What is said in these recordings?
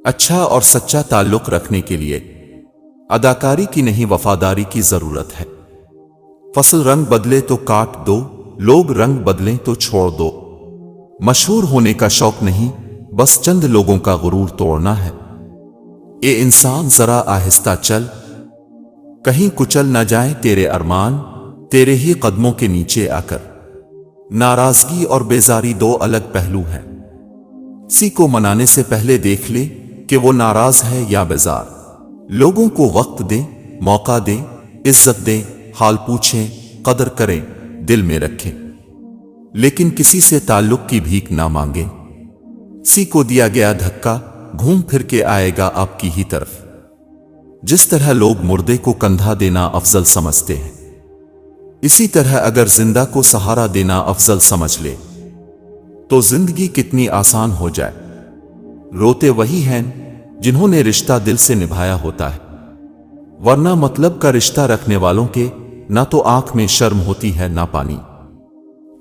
اچھا اور سچا تعلق رکھنے کے لیے اداکاری کی نہیں وفاداری کی ضرورت ہے۔ فصل رنگ بدلے تو کاٹ دو، لوگ رنگ بدلیں تو چھوڑ دو۔ مشہور ہونے کا شوق نہیں، بس چند لوگوں کا غرور توڑنا ہے۔ اے انسان ذرا آہستہ چل، کہیں کچل نہ جائیں تیرے ارمان تیرے ہی قدموں کے نیچے آ کر۔ ناراضگی اور بیزاری دو الگ پہلو ہیں۔ کسی کو منانے سے پہلے دیکھ لے کہ وہ ناراض ہے یا بیزار۔ لوگوں کو وقت دیں، موقع دیں، عزت دیں، حال پوچھیں، قدر کریں، دل میں رکھیں، لیکن کسی سے تعلق کی بھیک نہ مانگیں۔ کسی کو دیا گیا دھکا گھوم پھر کے آئے گا آپ کی ہی طرف۔ جس طرح لوگ مردے کو کندھا دینا افضل سمجھتے ہیں، اسی طرح اگر زندہ کو سہارا دینا افضل سمجھ لے تو زندگی کتنی آسان ہو جائے۔ روتے وہی ہیں جنہوں نے رشتہ دل سے نبھایا ہوتا ہے، ورنہ مطلب کا رشتہ رکھنے والوں کے نہ تو آنکھ میں شرم ہوتی ہے نہ پانی۔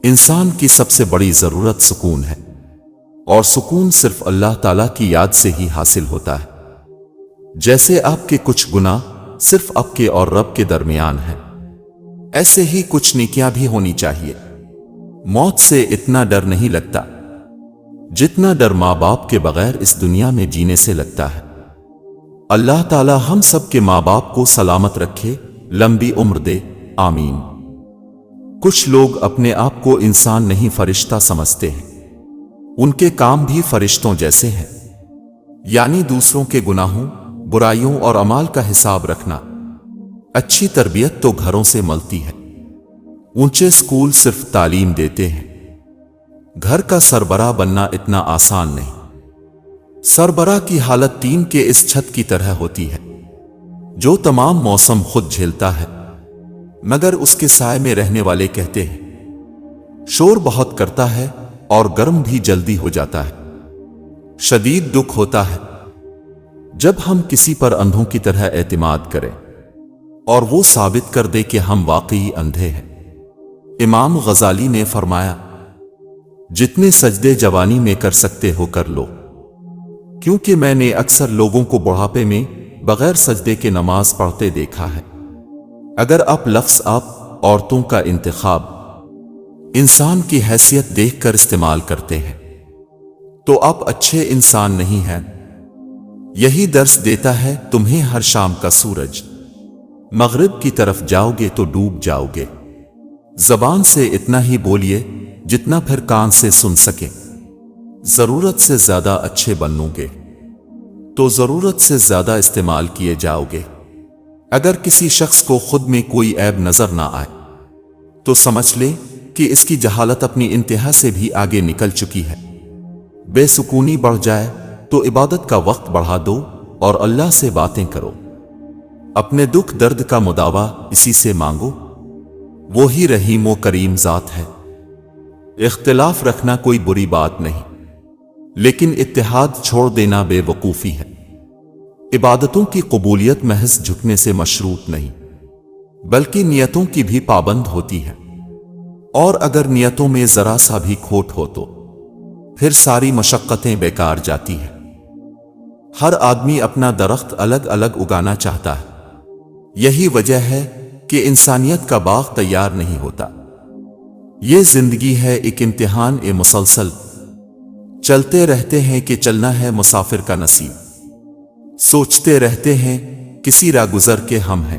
انسان کی سب سے بڑی ضرورت سکون ہے، اور سکون صرف اللہ تعالیٰ کی یاد سے ہی حاصل ہوتا ہے۔ جیسے آپ کے کچھ گناہ صرف آپ کے اور رب کے درمیان ہیں، ایسے ہی کچھ نیکیاں بھی ہونی چاہیے۔ موت سے اتنا ڈر نہیں لگتا جتنا ڈر ماں باپ کے بغیر اس دنیا میں جینے سے لگتا ہے۔ اللہ تعالیٰ ہم سب کے ماں باپ کو سلامت رکھے، لمبی عمر دے، آمین۔ کچھ لوگ اپنے آپ کو انسان نہیں فرشتہ سمجھتے ہیں، ان کے کام بھی فرشتوں جیسے ہیں، یعنی دوسروں کے گناہوں، برائیوں اور اعمال کا حساب رکھنا۔ اچھی تربیت تو گھروں سے ملتی ہے، اونچے اسکول صرف تعلیم دیتے ہیں۔ گھر کا سربراہ بننا اتنا آسان نہیں۔ سربراہ کی حالت ٹین کے اس چھت کی طرح ہوتی ہے جو تمام موسم خود جھیلتا ہے، مگر اس کے سائے میں رہنے والے کہتے ہیں۔ شور بہت کرتا ہے اور گرم بھی جلدی ہو جاتا ہے۔ شدید دکھ ہوتا ہے جب ہم کسی پر اندھوں کی طرح اعتماد کریں اور وہ ثابت کر دے کہ ہم واقعی اندھے ہیں۔ امام غزالی نے فرمایا، جتنے سجدے جوانی میں کر سکتے ہو کر لو، کیونکہ میں نے اکثر لوگوں کو بڑھاپے میں بغیر سجدے کے نماز پڑھتے دیکھا ہے۔ اگر آپ لفظ آپ عورتوں کا انتخاب انسان کی حیثیت دیکھ کر استعمال کرتے ہیں تو آپ اچھے انسان نہیں ہیں۔ یہی درس دیتا ہے تمہیں ہر شام کا سورج۔ مغرب کی طرف جاؤ گے تو ڈوب جاؤ گے۔ زبان سے اتنا ہی بولیے جتنا پھر کان سے سن سکیں۔ ضرورت سے زیادہ اچھے بنو گے تو ضرورت سے زیادہ استعمال کیے جاؤ گے۔ اگر کسی شخص کو خود میں کوئی عیب نظر نہ آئے تو سمجھ لے کہ اس کی جہالت اپنی انتہا سے بھی آگے نکل چکی ہے۔ بے سکونی بڑھ جائے تو عبادت کا وقت بڑھا دو اور اللہ سے باتیں کرو۔ اپنے دکھ درد کا مداوا اسی سے مانگو، وہی رحیم و کریم ذات ہے۔ اختلاف رکھنا کوئی بری بات نہیں، لیکن اتحاد چھوڑ دینا بے وقوفی ہے۔ عبادتوں کی قبولیت محض جھکنے سے مشروط نہیں، بلکہ نیتوں کی بھی پابند ہوتی ہے، اور اگر نیتوں میں ذرا سا بھی کھوٹ ہو تو پھر ساری مشقتیں بیکار جاتی ہیں۔ ہر آدمی اپنا درخت الگ الگ اگانا چاہتا ہے، یہی وجہ ہے کہ انسانیت کا باغ تیار نہیں ہوتا۔ یہ زندگی ہے ایک امتحان مسلسل، چلتے رہتے ہیں کہ چلنا ہے مسافر کا نصیب، سوچتے رہتے ہیں کسی راہ گزر کے ہم ہیں۔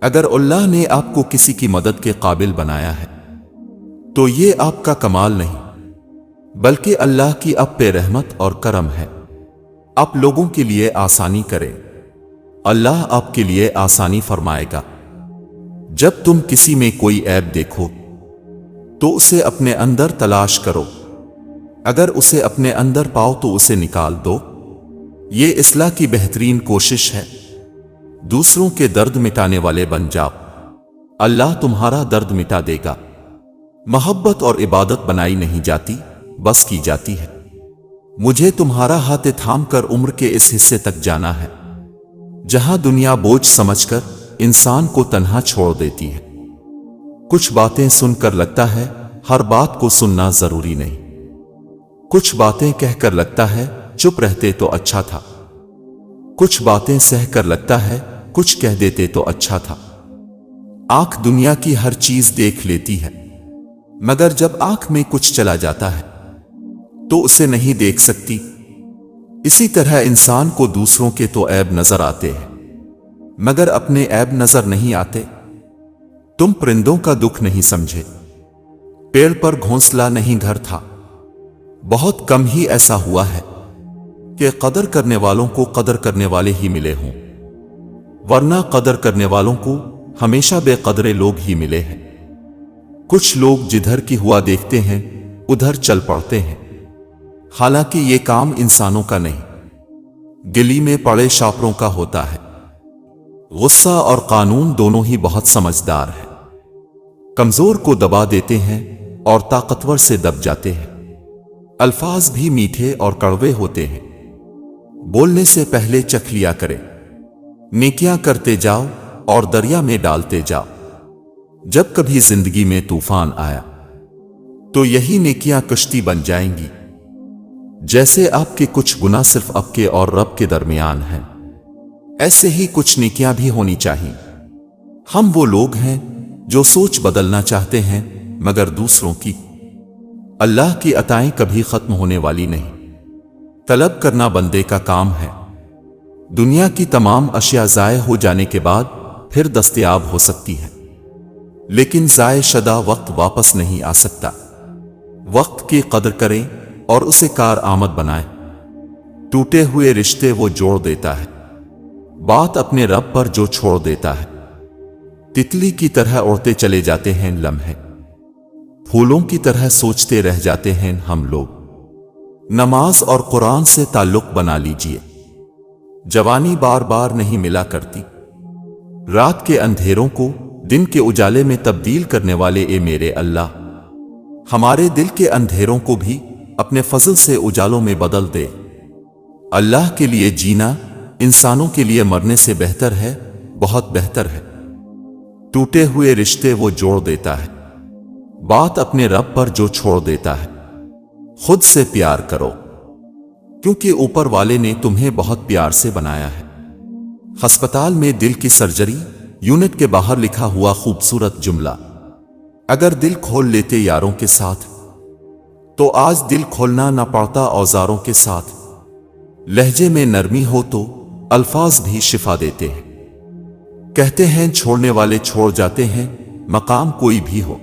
اگر اللہ نے آپ کو کسی کی مدد کے قابل بنایا ہے تو یہ آپ کا کمال نہیں، بلکہ اللہ کی آپ پہ رحمت اور کرم ہے۔ آپ لوگوں کے لیے آسانی کریں، اللہ آپ کے لیے آسانی فرمائے گا۔ جب تم کسی میں کوئی عیب دیکھو تو اسے اپنے اندر تلاش کرو، اگر اسے اپنے اندر پاؤ تو اسے نکال دو۔ یہ اصلاح کی بہترین کوشش ہے۔ دوسروں کے درد مٹانے والے بن جاؤ، اللہ تمہارا درد مٹا دے گا۔ محبت اور عبادت بنائی نہیں جاتی، بس کی جاتی ہے۔ مجھے تمہارا ہاتھ تھام کر عمر کے اس حصے تک جانا ہے جہاں دنیا بوجھ سمجھ کر انسان کو تنہا چھوڑ دیتی ہے۔ کچھ باتیں سن کر لگتا ہے ہر بات کو سننا ضروری نہیں، کچھ باتیں کہہ کر لگتا ہے چپ رہتے تو اچھا تھا، کچھ باتیں سہ کر لگتا ہے کچھ کہہ دیتے تو اچھا تھا۔ آنکھ دنیا کی ہر چیز دیکھ لیتی ہے، مگر جب آنکھ میں کچھ چلا جاتا ہے تو اسے نہیں دیکھ سکتی۔ اسی طرح انسان کو دوسروں کے تو عیب نظر آتے ہیں، مگر اپنے عیب نظر نہیں آتے۔ تم پرندوں کا دکھ نہیں سمجھے، پیڑ پر گھونسلہ نہیں گھر تھا۔ بہت کم ہی ایسا ہوا ہے کہ قدر کرنے والوں کو قدر کرنے والے ہی ملے ہوں، ورنہ قدر کرنے والوں کو ہمیشہ بے قدرے لوگ ہی ملے ہیں۔ کچھ لوگ جدھر کی ہوا دیکھتے ہیں ادھر چل پڑتے ہیں، حالانکہ یہ کام انسانوں کا نہیں، گلی میں پڑے شاپروں کا ہوتا ہے۔ غصہ اور قانون دونوں ہی بہت سمجھدار ہیں، کمزور کو دبا دیتے ہیں اور طاقتور سے دب جاتے ہیں۔ الفاظ بھی میٹھے اور کڑوے ہوتے ہیں، بولنے سے پہلے چکھ لیا کرے۔ نیکیاں کرتے جاؤ اور دریا میں ڈالتے جاؤ۔ جب کبھی زندگی میں طوفان آیا تو یہی نیکیاں کشتی بن جائیں گی۔ جیسے آپ کے کچھ گناہ صرف آپ کے اور رب کے درمیان ہیں، ایسے ہی کچھ نیکیاں بھی ہونی چاہیے۔ ہم وہ لوگ ہیں جو سوچ بدلنا چاہتے ہیں مگر دوسروں کی۔ اللہ کی عطائیں کبھی ختم ہونے والی نہیں، طلب کرنا بندے کا کام ہے۔ دنیا کی تمام اشیاء ضائع ہو جانے کے بعد پھر دستیاب ہو سکتی ہے، لیکن ضائع شدہ وقت واپس نہیں آ سکتا۔ وقت کی قدر کریں اور اسے کارآمد بنائیں۔ ٹوٹے ہوئے رشتے وہ جوڑ دیتا ہے، بات اپنے رب پر جو چھوڑ دیتا ہے۔ تتلی کی طرح اڑتے چلے جاتے ہیں لمحے، پھولوں کی طرح سوچتے رہ جاتے ہیں ہم لوگ۔ نماز اور قرآن سے تعلق بنا لیجئے، جوانی بار بار نہیں ملا کرتی۔ رات کے اندھیروں کو دن کے اجالے میں تبدیل کرنے والے اے میرے اللہ، ہمارے دل کے اندھیروں کو بھی اپنے فضل سے اجالوں میں بدل دے۔ اللہ کے لیے جینا انسانوں کے لیے مرنے سے بہتر ہے، بہت بہتر ہے۔ ٹوٹے ہوئے رشتے وہ جوڑ دیتا ہے، بات اپنے رب پر جو چھوڑ دیتا ہے۔ خود سے پیار کرو، کیونکہ اوپر والے نے تمہیں بہت پیار سے بنایا ہے۔ ہسپتال میں دل کی سرجری یونٹ کے باہر لکھا ہوا خوبصورت جملہ، اگر دل کھول لیتے یاروں کے ساتھ تو آج دل کھولنا نہ پڑتا اوزاروں کے ساتھ۔ لہجے میں نرمی ہو تو الفاظ بھی شفا دیتے ہیں۔ کہتے ہیں چھوڑنے والے چھوڑ جاتے ہیں، مقام کوئی بھی ہو۔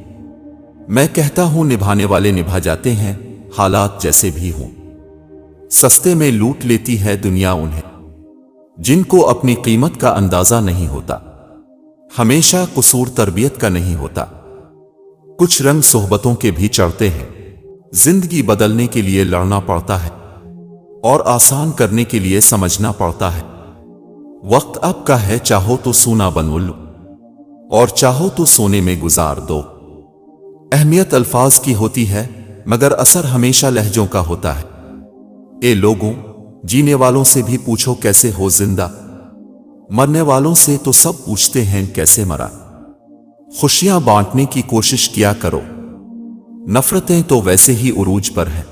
میں کہتا ہوں نبھانے والے نبھا جاتے ہیں، حالات جیسے بھی ہوں۔ سستے میں لوٹ لیتی ہے دنیا انہیں جن کو اپنی قیمت کا اندازہ نہیں ہوتا۔ ہمیشہ قصور تربیت کا نہیں ہوتا، کچھ رنگ صحبتوں کے بھی چڑھتے ہیں۔ زندگی بدلنے کے لیے لڑنا پڑتا ہے اور آسان کرنے کے لیے سمجھنا پڑتا ہے۔ وقت آپ کا ہے، چاہو تو سونا بنو لو اور چاہو تو سونے میں گزار دو۔ اہمیت الفاظ کی ہوتی ہے مگر اثر ہمیشہ لہجوں کا ہوتا ہے۔ اے لوگوں، جینے والوں سے بھی پوچھو کیسے ہو زندہ، مرنے والوں سے تو سب پوچھتے ہیں کیسے مرا۔ خوشیاں بانٹنے کی کوشش کیا کرو، نفرتیں تو ویسے ہی عروج پر ہیں۔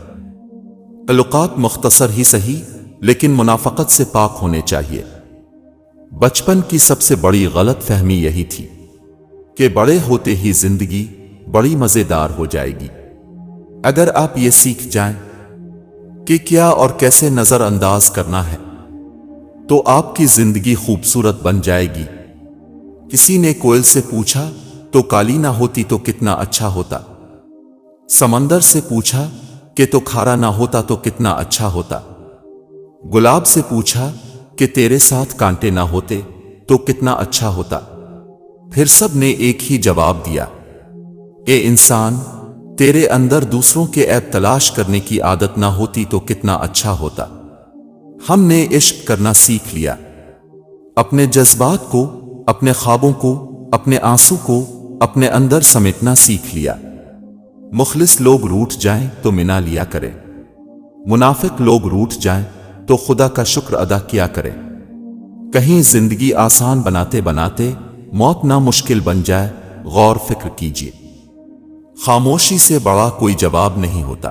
تعلقات مختصر ہی سہی لیکن منافقت سے پاک ہونے چاہیے۔ بچپن کی سب سے بڑی غلط فہمی یہی تھی کہ بڑے ہوتے ہی زندگی بڑی مزیدار ہو جائے گی۔ اگر آپ یہ سیکھ جائیں کہ کیا اور کیسے نظر انداز کرنا ہے تو آپ کی زندگی خوبصورت بن جائے گی۔ کسی نے کوئل سے پوچھا تو کالی نہ ہوتی تو کتنا اچھا ہوتا، سمندر سے پوچھا کہ تو کھارا نہ ہوتا تو کتنا اچھا ہوتا، گلاب سے پوچھا کہ تیرے ساتھ کانٹے نہ ہوتے تو کتنا اچھا ہوتا، پھر سب نے ایک ہی جواب دیا، اے انسان، تیرے اندر دوسروں کے عیب تلاش کرنے کی عادت نہ ہوتی تو کتنا اچھا ہوتا۔ ہم نے عشق کرنا سیکھ لیا، اپنے جذبات کو، اپنے خوابوں کو، اپنے آنسو کو اپنے اندر سمیٹنا سیکھ لیا۔ مخلص لوگ روٹھ جائیں تو منا لیا کریں، منافق لوگ روٹھ جائیں تو خدا کا شکر ادا کیا کریں۔ کہیں زندگی آسان بناتے بناتے موت نہ مشکل بن جائے، غور فکر کیجیے۔ خاموشی سے بڑا کوئی جواب نہیں ہوتا،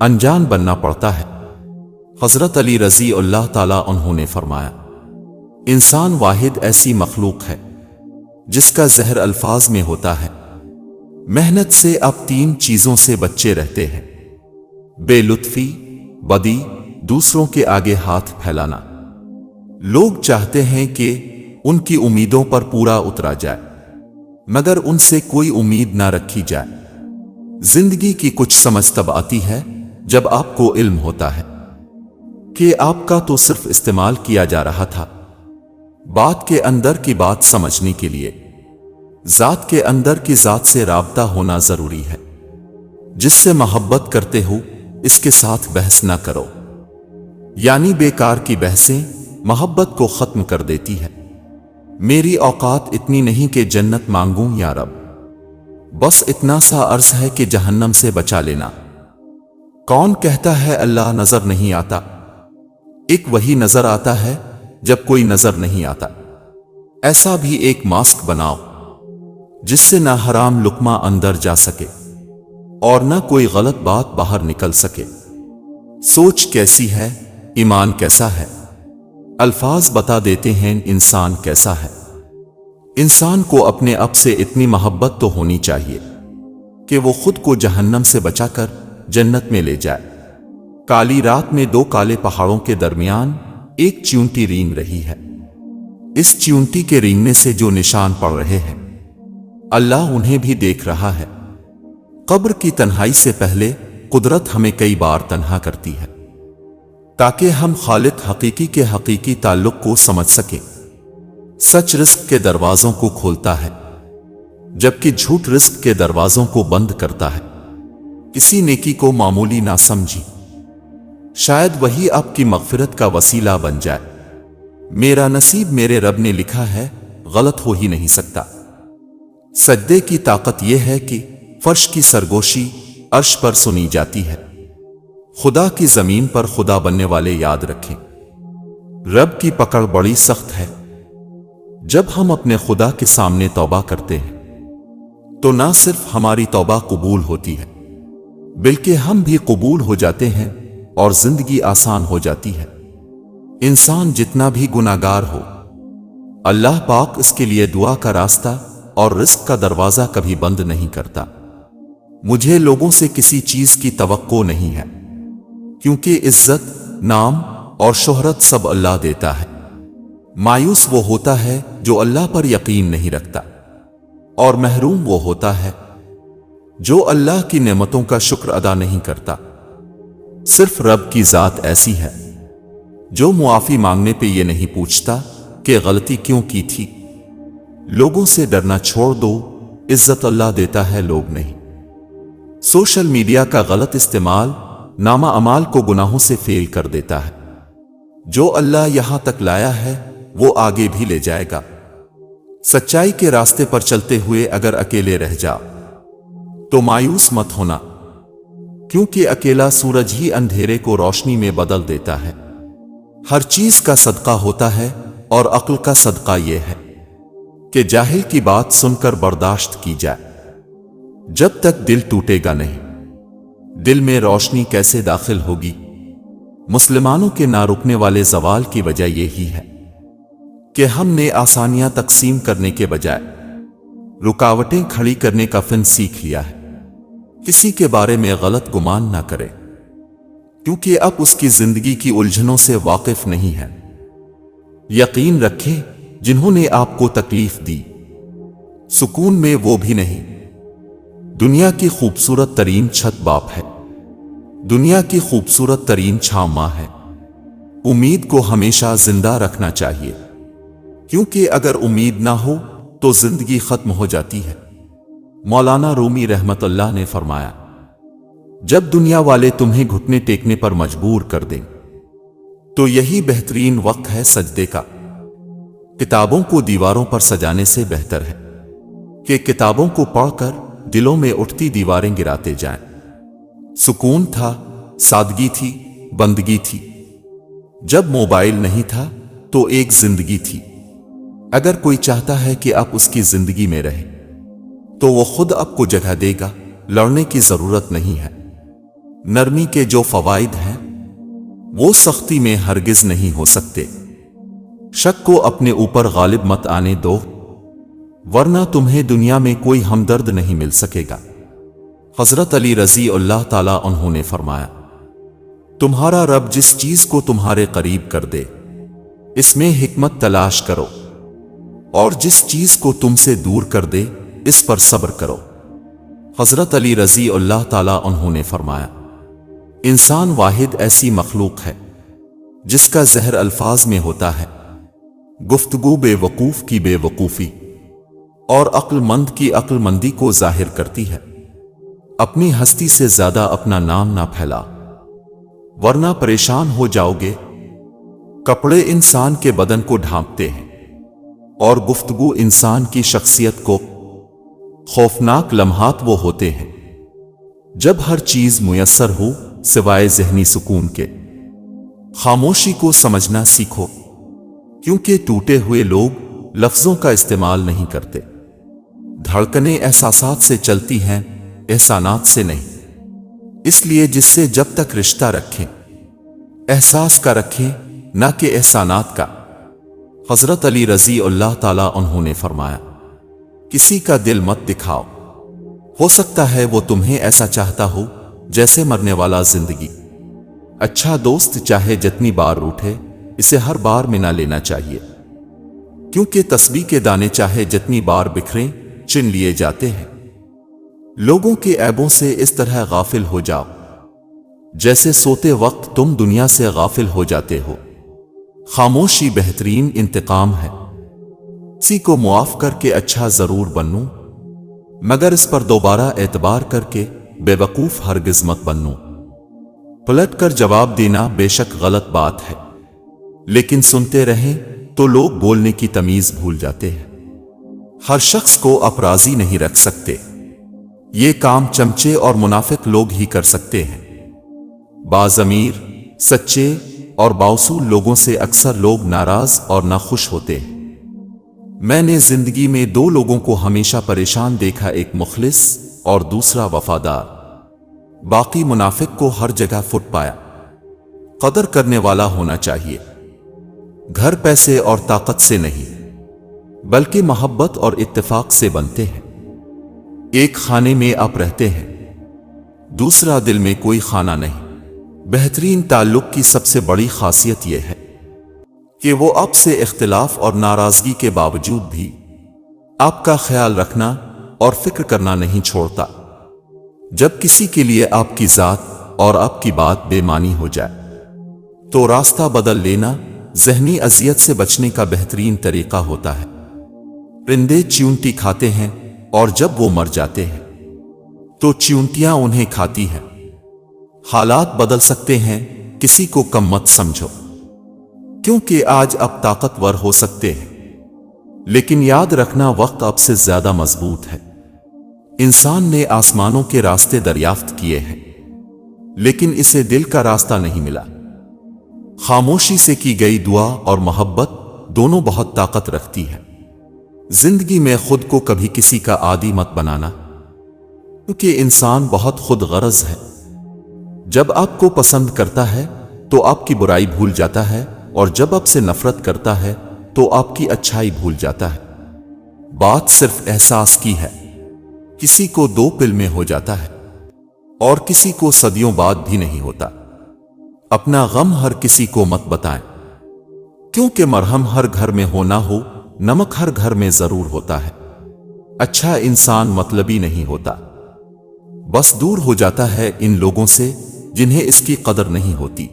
انجان بننا پڑتا ہے۔ حضرت علی رضی اللہ تعالیٰ عنہ نے فرمایا، انسان واحد ایسی مخلوق ہے جس کا زہر الفاظ میں ہوتا ہے۔ محنت سے آپ 3 چیزوں سے بچے رہتے ہیں: بے لطفی، بدی، دوسروں کے آگے ہاتھ پھیلانا۔ لوگ چاہتے ہیں کہ ان کی امیدوں پر پورا اترا جائے، مگر ان سے کوئی امید نہ رکھی جائے۔ زندگی کی کچھ سمجھ تب آتی ہے جب آپ کو علم ہوتا ہے کہ آپ کا تو صرف استعمال کیا جا رہا تھا۔ بات کے اندر کی بات سمجھنے کے لیے ذات کے اندر کی ذات سے رابطہ ہونا ضروری ہے۔ جس سے محبت کرتے ہو اس کے ساتھ بحث نہ کرو، یعنی بیکار کی بحثیں محبت کو ختم کر دیتی ہے۔ میری اوقات اتنی نہیں کہ جنت مانگوں یا رب، بس اتنا سا عرض ہے کہ جہنم سے بچا لینا۔ کون کہتا ہے اللہ نظر نہیں آتا؟ ایک وہی نظر آتا ہے جب کوئی نظر نہیں آتا۔ ایسا بھی ایک ماسک بناؤ جس سے نہ حرام لقمہ اندر جا سکے اور نہ کوئی غلط بات باہر نکل سکے۔ سوچ کیسی ہے، ایمان کیسا ہے، الفاظ بتا دیتے ہیں انسان کیسا ہے۔ انسان کو اپنے اب سے اتنی محبت تو ہونی چاہیے کہ وہ خود کو جہنم سے بچا کر جنت میں لے جائے۔ کالی رات میں 2 کالے پہاڑوں کے درمیان ایک چیونٹی رینگ رہی ہے۔ اس چیونٹی کے رینگنے سے جو نشان پڑ رہے ہیں اللہ انہیں بھی دیکھ رہا ہے۔ قبر کی تنہائی سے پہلے قدرت ہمیں کئی بار تنہا کرتی ہے تاکہ ہم خالق حقیقی کے حقیقی تعلق کو سمجھ سکیں۔ سچ رزق کے دروازوں کو کھولتا ہے جبکہ جھوٹ رزق کے دروازوں کو بند کرتا ہے۔ کسی نیکی کو معمولی نہ سمجھی، شاید وہی آپ کی مغفرت کا وسیلہ بن جائے۔ میرا نصیب میرے رب نے لکھا ہے، غلط ہو ہی نہیں سکتا۔ سجدے کی طاقت یہ ہے کہ فرش کی سرگوشی عرش پر سنی جاتی ہے۔ خدا کی زمین پر خدا بننے والے یاد رکھیں، رب کی پکڑ بڑی سخت ہے۔ جب ہم اپنے خدا کے سامنے توبہ کرتے ہیں تو نہ صرف ہماری توبہ قبول ہوتی ہے بلکہ ہم بھی قبول ہو جاتے ہیں اور زندگی آسان ہو جاتی ہے۔ انسان جتنا بھی گناہگار ہو، اللہ پاک اس کے لیے دعا کا راستہ اور رزق کا دروازہ کبھی بند نہیں کرتا۔ مجھے لوگوں سے کسی چیز کی توقع نہیں ہے، کیونکہ عزت، نام اور شہرت سب اللہ دیتا ہے۔ مایوس وہ ہوتا ہے جو اللہ پر یقین نہیں رکھتا، اور محروم وہ ہوتا ہے جو اللہ کی نعمتوں کا شکر ادا نہیں کرتا۔ صرف رب کی ذات ایسی ہے جو معافی مانگنے پہ یہ نہیں پوچھتا کہ غلطی کیوں کی تھی۔ لوگوں سے ڈرنا چھوڑ دو، عزت اللہ دیتا ہے، لوگ نہیں۔ سوشل میڈیا کا غلط استعمال نامہ اعمال کو گناہوں سے فیل کر دیتا ہے۔ جو اللہ یہاں تک لایا ہے وہ آگے بھی لے جائے گا۔ سچائی کے راستے پر چلتے ہوئے اگر اکیلے رہ جاؤ تو مایوس مت ہونا، کیونکہ اکیلا سورج ہی اندھیرے کو روشنی میں بدل دیتا ہے۔ ہر چیز کا صدقہ ہوتا ہے اور عقل کا صدقہ یہ ہے کہ جاہل کی بات سن کر برداشت کی جائے۔ جب تک دل ٹوٹے گا نہیں، دل میں روشنی کیسے داخل ہوگی؟ مسلمانوں کے نہ رکنے والے زوال کی وجہ یہی ہے کہ ہم نے آسانیاں تقسیم کرنے کے بجائے رکاوٹیں کھڑی کرنے کا فن سیکھ لیا ہے۔ کسی کے بارے میں غلط گمان نہ کرے، کیونکہ اب اس کی زندگی کی الجھنوں سے واقف نہیں ہے۔ یقین رکھیں، جنہوں نے آپ کو تکلیف دی سکون میں وہ بھی نہیں۔ دنیا کی خوبصورت ترین چھت باپ ہے، دنیا کی خوبصورت ترین چھاؤں ماں ہے۔ امید کو ہمیشہ زندہ رکھنا چاہیے، کیونکہ اگر امید نہ ہو تو زندگی ختم ہو جاتی ہے۔ مولانا رومی رحمت اللہ نے فرمایا، جب دنیا والے تمہیں گھٹنے ٹیکنے پر مجبور کر دیں تو یہی بہترین وقت ہے سجدے کا۔ کتابوں کو دیواروں پر سجانے سے بہتر ہے کہ کتابوں کو پڑھ کر دلوں میں اٹھتی دیواریں گراتے جائیں۔ سکون تھا، سادگی تھی، بندگی تھی۔ جب موبائل نہیں تھا تو ایک زندگی تھی۔ اگر کوئی چاہتا ہے کہ آپ اس کی زندگی میں رہیں تو وہ خود آپ کو جگہ دے گا، لڑنے کی ضرورت نہیں ہے۔ نرمی کے جو فوائد ہیں وہ سختی میں ہرگز نہیں ہو سکتے۔ شک کو اپنے اوپر غالب مت آنے دو، ورنہ تمہیں دنیا میں کوئی ہمدرد نہیں مل سکے گا۔ حضرت علی رضی اللہ تعالیٰ عنہ نے فرمایا، تمہارا رب جس چیز کو تمہارے قریب کر دے اس میں حکمت تلاش کرو، اور جس چیز کو تم سے دور کر دے اس پر صبر کرو۔ حضرت علی رضی اللہ تعالیٰ عنہ نے فرمایا، انسان واحد ایسی مخلوق ہے جس کا زہر الفاظ میں ہوتا ہے، گفتگو بے وقوف کی بے وقوفی اور عقل مند کی عقل مندی کو ظاہر کرتی ہے۔ اپنی ہستی سے زیادہ اپنا نام نہ پھیلا، ورنہ پریشان ہو جاؤ گے۔ کپڑے انسان کے بدن کو ڈھانپتے ہیں اور گفتگو انسان کی شخصیت کو۔ خوفناک لمحات وہ ہوتے ہیں جب ہر چیز میسر ہو سوائے ذہنی سکون کے۔ خاموشی کو سمجھنا سیکھو، کیونکہ ٹوٹے ہوئے لوگ لفظوں کا استعمال نہیں کرتے۔ دھڑکنیں احساسات سے چلتی ہیں، احسانات سے نہیں۔ اس لیے جس سے جب تک رشتہ رکھیں احساس کا رکھیں، نہ کہ احسانات کا۔ حضرت علی رضی اللہ تعالیٰ عنہ نے فرمایا، کسی کا دل مت دکھاؤ، ہو سکتا ہے وہ تمہیں ایسا چاہتا ہو جیسے مرنے والا زندگی۔ اچھا دوست چاہے جتنی بار روٹھے اسے ہر بار میں نہ لینا چاہیے، کیونکہ تسبیح کے دانے چاہے جتنی بار بکھریں چن لیے جاتے ہیں۔ لوگوں کے عیبوں سے اس طرح غافل ہو جاؤ جیسے سوتے وقت تم دنیا سے غافل ہو جاتے ہو۔ خاموشی بہترین انتقام ہے۔ کسی کو معاف کر کے اچھا ضرور بنو، مگر اس پر دوبارہ اعتبار کر کے بے وقوف ہرگز مت بنو۔ پلٹ کر جواب دینا بے شک غلط بات ہے، لیکن سنتے رہیں تو لوگ بولنے کی تمیز بھول جاتے ہیں۔ ہر شخص کو آپ راضی نہیں رکھ سکتے، یہ کام چمچے اور منافق لوگ ہی کر سکتے ہیں۔ باضمیر، سچے اور بااصول لوگوں سے اکثر لوگ ناراض اور ناخوش ہوتے ہیں۔ میں نے زندگی میں دو لوگوں کو ہمیشہ پریشان دیکھا، ایک مخلص اور دوسرا وفادار۔ باقی منافق کو ہر جگہ فٹ پایا۔ قدر کرنے والا ہونا چاہیے، گھر پیسے اور طاقت سے نہیں بلکہ محبت اور اتفاق سے بنتے ہیں۔ ایک خانے میں آپ رہتے ہیں، دوسرا دل میں کوئی خانہ نہیں۔ بہترین تعلق کی سب سے بڑی خاصیت یہ ہے کہ وہ آپ سے اختلاف اور ناراضگی کے باوجود بھی آپ کا خیال رکھنا اور فکر کرنا نہیں چھوڑتا۔ جب کسی کے لیے آپ کی ذات اور آپ کی بات بے معنی ہو جائے تو راستہ بدل لینا ذہنی اذیت سے بچنے کا بہترین طریقہ ہوتا ہے۔ پرندے چیونٹی کھاتے ہیں اور جب وہ مر جاتے ہیں تو چیونٹیاں انہیں کھاتی ہیں۔ حالات بدل سکتے ہیں، کسی کو کم مت سمجھو، کیونکہ آج آپ طاقتور ہو سکتے ہیں، لیکن یاد رکھنا وقت آپ سے زیادہ مضبوط ہے۔ انسان نے آسمانوں کے راستے دریافت کیے ہیں، لیکن اسے دل کا راستہ نہیں ملا۔ خاموشی سے کی گئی دعا اور محبت دونوں بہت طاقت رکھتی ہے۔ زندگی میں خود کو کبھی کسی کا عادی مت بنانا، کیونکہ انسان بہت خود غرض ہے۔ جب آپ کو پسند کرتا ہے تو آپ کی برائی بھول جاتا ہے، اور جب آپ سے نفرت کرتا ہے تو آپ کی اچھائی بھول جاتا ہے۔ بات صرف احساس کی ہے، کسی کو 2 پل میں ہو جاتا ہے اور کسی کو صدیوں بعد بھی نہیں ہوتا۔ اپنا غم ہر کسی کو مت بتائیں، کیونکہ مرہم ہر گھر میں ہو نہ ہو، نمک ہر گھر میں ضرور ہوتا ہے۔ اچھا انسان مطلبی نہیں ہوتا، بس دور ہو جاتا ہے ان لوگوں سے جنہیں اس کی قدر نہیں ہوتی۔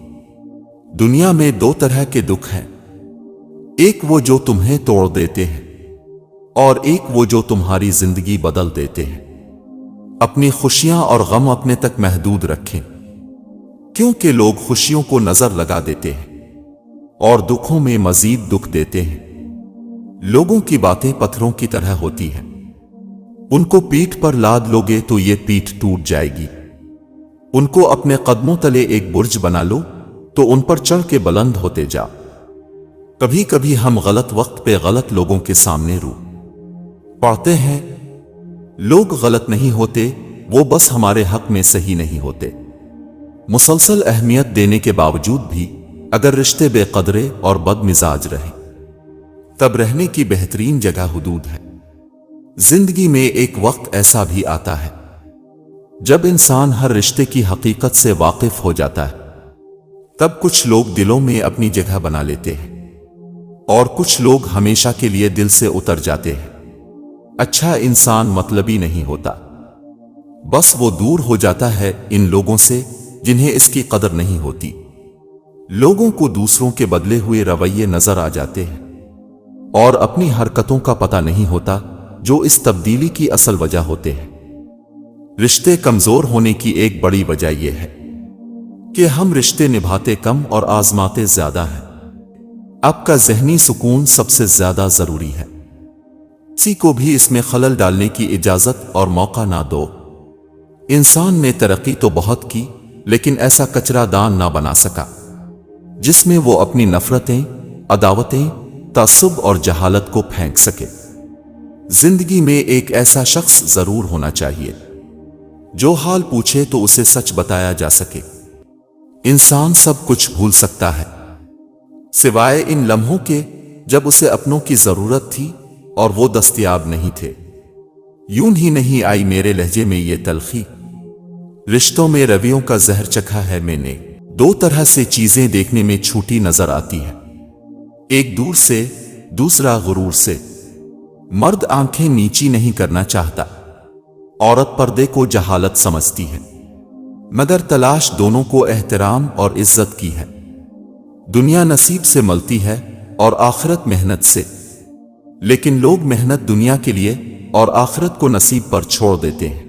دنیا میں 2 طرح کے دکھ ہیں، ایک وہ جو تمہیں توڑ دیتے ہیں اور ایک وہ جو تمہاری زندگی بدل دیتے ہیں۔ اپنی خوشیاں اور غم اپنے تک محدود رکھیں، کیونکہ لوگ خوشیوں کو نظر لگا دیتے ہیں اور دکھوں میں مزید دکھ دیتے ہیں۔ لوگوں کی باتیں پتھروں کی طرح ہوتی ہیں، ان کو پیٹھ پر لاد لوگے تو یہ پیٹھ ٹوٹ جائے گی۔ ان کو اپنے قدموں تلے ایک برج بنا لو تو ان پر چڑھ کے بلند ہوتے جاؤ۔ کبھی کبھی ہم غلط وقت پہ غلط لوگوں کے سامنے رو پڑتے ہیں۔ لوگ غلط نہیں ہوتے، وہ بس ہمارے حق میں صحیح نہیں ہوتے۔ مسلسل اہمیت دینے کے باوجود بھی اگر رشتے بے قدرے اور بد مزاج رہیں تب رہنے کی بہترین جگہ حدود ہے۔ زندگی میں ایک وقت ایسا بھی آتا ہے جب انسان ہر رشتے کی حقیقت سے واقف ہو جاتا ہے۔ تب کچھ لوگ دلوں میں اپنی جگہ بنا لیتے ہیں اور کچھ لوگ ہمیشہ کے لیے دل سے اتر جاتے ہیں۔ اچھا انسان مطلبی نہیں ہوتا، بس وہ دور ہو جاتا ہے ان لوگوں سے جنہیں اس کی قدر نہیں ہوتی۔ لوگوں کو دوسروں کے بدلے ہوئے رویے نظر آ جاتے ہیں اور اپنی حرکتوں کا پتہ نہیں ہوتا جو اس تبدیلی کی اصل وجہ ہوتے ہیں۔ رشتے کمزور ہونے کی ایک بڑی وجہ یہ ہے کہ ہم رشتے نبھاتے کم اور آزماتے زیادہ ہیں۔ آپ کا ذہنی سکون سب سے زیادہ ضروری ہے، کسی کو بھی اس میں خلل ڈالنے کی اجازت اور موقع نہ دو۔ انسان نے ترقی تو بہت کی لیکن ایسا کچرا دان نہ بنا سکا جس میں وہ اپنی نفرتیں، عداوتیں، تعصب اور جہالت کو پھینک سکے۔ زندگی میں ایک ایسا شخص ضرور ہونا چاہیے جو حال پوچھے تو اسے سچ بتایا جا سکے۔ انسان سب کچھ بھول سکتا ہے سوائے ان لمحوں کے جب اسے اپنوں کی ضرورت تھی اور وہ دستیاب نہیں تھے۔ یوں ہی نہیں آئی میرے لہجے میں یہ تلخی، رشتوں میں رویوں کا زہر چکھا ہے میں نے۔ دو طرح سے چیزیں دیکھنے میں چھوٹی نظر آتی ہے، ایک دور سے، دوسرا غرور سے۔ مرد آنکھیں نیچی نہیں کرنا چاہتا، عورت پردے کو جہالت سمجھتی ہے، مگر تلاش دونوں کو احترام اور عزت کی ہے۔ دنیا نصیب سے ملتی ہے اور آخرت محنت سے، لیکن لوگ محنت دنیا کے لیے اور آخرت کو نصیب پر چھوڑ دیتے ہیں۔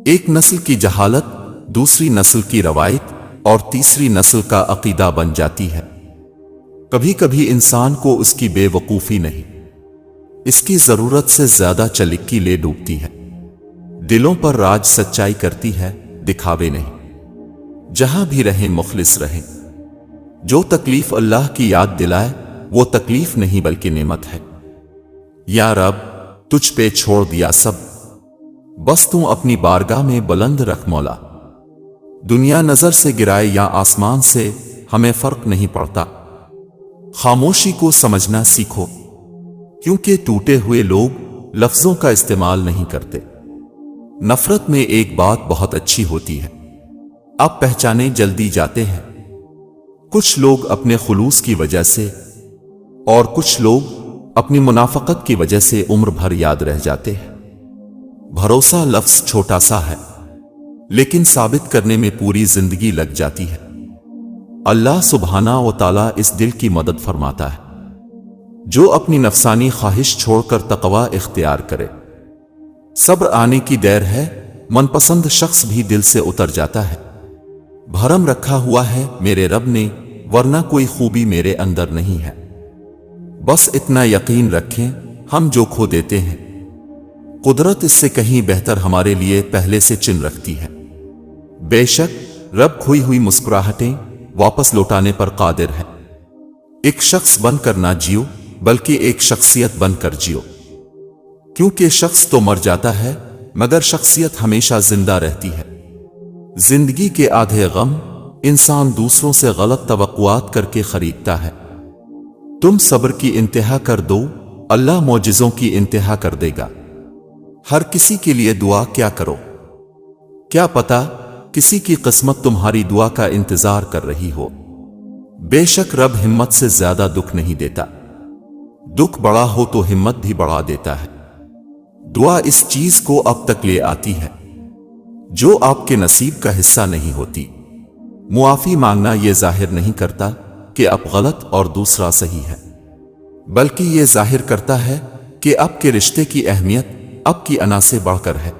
ایک نسل کی جہالت دوسری نسل کی روایت اور تیسری نسل کا عقیدہ بن جاتی ہے۔ کبھی کبھی انسان کو اس کی بے وقوفی نہیں، اس کی ضرورت سے زیادہ چلکی لے ڈوبتی ہے۔ دلوں پر راج سچائی کرتی ہے، دکھاوے نہیں۔ جہاں بھی رہیں مخلص رہیں۔ جو تکلیف اللہ کی یاد دلائے وہ تکلیف نہیں بلکہ نعمت ہے۔ یا رب تجھ پہ چھوڑ دیا سب، بس تو اپنی بارگاہ میں بلند رکھ مولا۔ دنیا نظر سے گرائے یا آسمان سے ہمیں فرق نہیں پڑتا۔ خاموشی کو سمجھنا سیکھو، کیونکہ ٹوٹے ہوئے لوگ لفظوں کا استعمال نہیں کرتے۔ نفرت میں ایک بات بہت اچھی ہوتی ہے، آپ پہچانے جلدی جاتے ہیں۔ کچھ لوگ اپنے خلوص کی وجہ سے اور کچھ لوگ اپنی منافقت کی وجہ سے عمر بھر یاد رہ جاتے ہیں۔ بھروسہ لفظ چھوٹا سا ہے لیکن ثابت کرنے میں پوری زندگی لگ جاتی ہے۔ اللہ سبحانہ و تعالیٰ اس دل کی مدد فرماتا ہے جو اپنی نفسانی خواہش چھوڑ کر تقوی اختیار کرے۔ صبر آنے کی دیر ہے، من پسند شخص بھی دل سے اتر جاتا ہے۔ بھرم رکھا ہوا ہے میرے رب نے، ورنہ کوئی خوبی میرے اندر نہیں ہے۔ بس اتنا یقین رکھیں ہم جو کھو دیتے ہیں قدرت اس سے کہیں بہتر ہمارے لیے پہلے سے چن رکھتی ہے۔ بے شک رب کھوئی ہوئی مسکراہٹیں واپس لوٹانے پر قادر ہے۔ ایک شخص بن کر نہ جیو بلکہ ایک شخصیت بن کر جیو، کیونکہ شخص تو مر جاتا ہے مگر شخصیت ہمیشہ زندہ رہتی ہے۔ زندگی کے آدھے غم انسان دوسروں سے غلط توقعات کر کے خریدتا ہے۔ تم صبر کی انتہا کر دو، اللہ معجزوں کی انتہا کر دے گا۔ ہر کسی کے لیے دعا کیا کرو، کیا پتا کسی کی قسمت تمہاری دعا کا انتظار کر رہی ہو۔ بے شک رب ہمت سے زیادہ دکھ نہیں دیتا، دکھ بڑا ہو تو ہمت بھی بڑھا دیتا ہے۔ دعا اس چیز کو اب تک لے آتی ہے جو آپ کے نصیب کا حصہ نہیں ہوتی۔ معافی مانگنا یہ ظاہر نہیں کرتا کہ آپ غلط اور دوسرا صحیح ہے، بلکہ یہ ظاہر کرتا ہے کہ آپ کے رشتے کی اہمیت آپ کی انا سے بڑھ کر ہے۔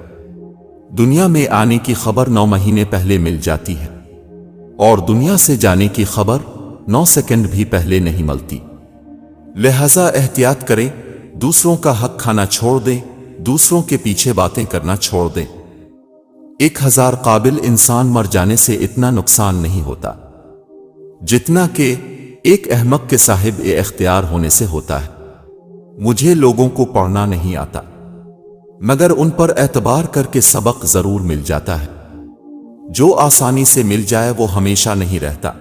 دنیا میں آنے کی خبر 9 مہینے پہلے مل جاتی ہے اور دنیا سے جانے کی خبر 9 سیکنڈ بھی پہلے نہیں ملتی۔ لہذا احتیاط کریں، دوسروں کا حق کھانا چھوڑ دیں، دوسروں کے پیچھے باتیں کرنا چھوڑ دیں۔ 1000 قابل انسان مر جانے سے اتنا نقصان نہیں ہوتا جتنا کہ ایک احمق کے صاحب اختیار ہونے سے ہوتا ہے۔ مجھے لوگوں کو پڑھنا نہیں آتا، مگر ان پر اعتبار کر کے سبق ضرور مل جاتا ہے۔ جو آسانی سے مل جائے وہ ہمیشہ نہیں رہتا،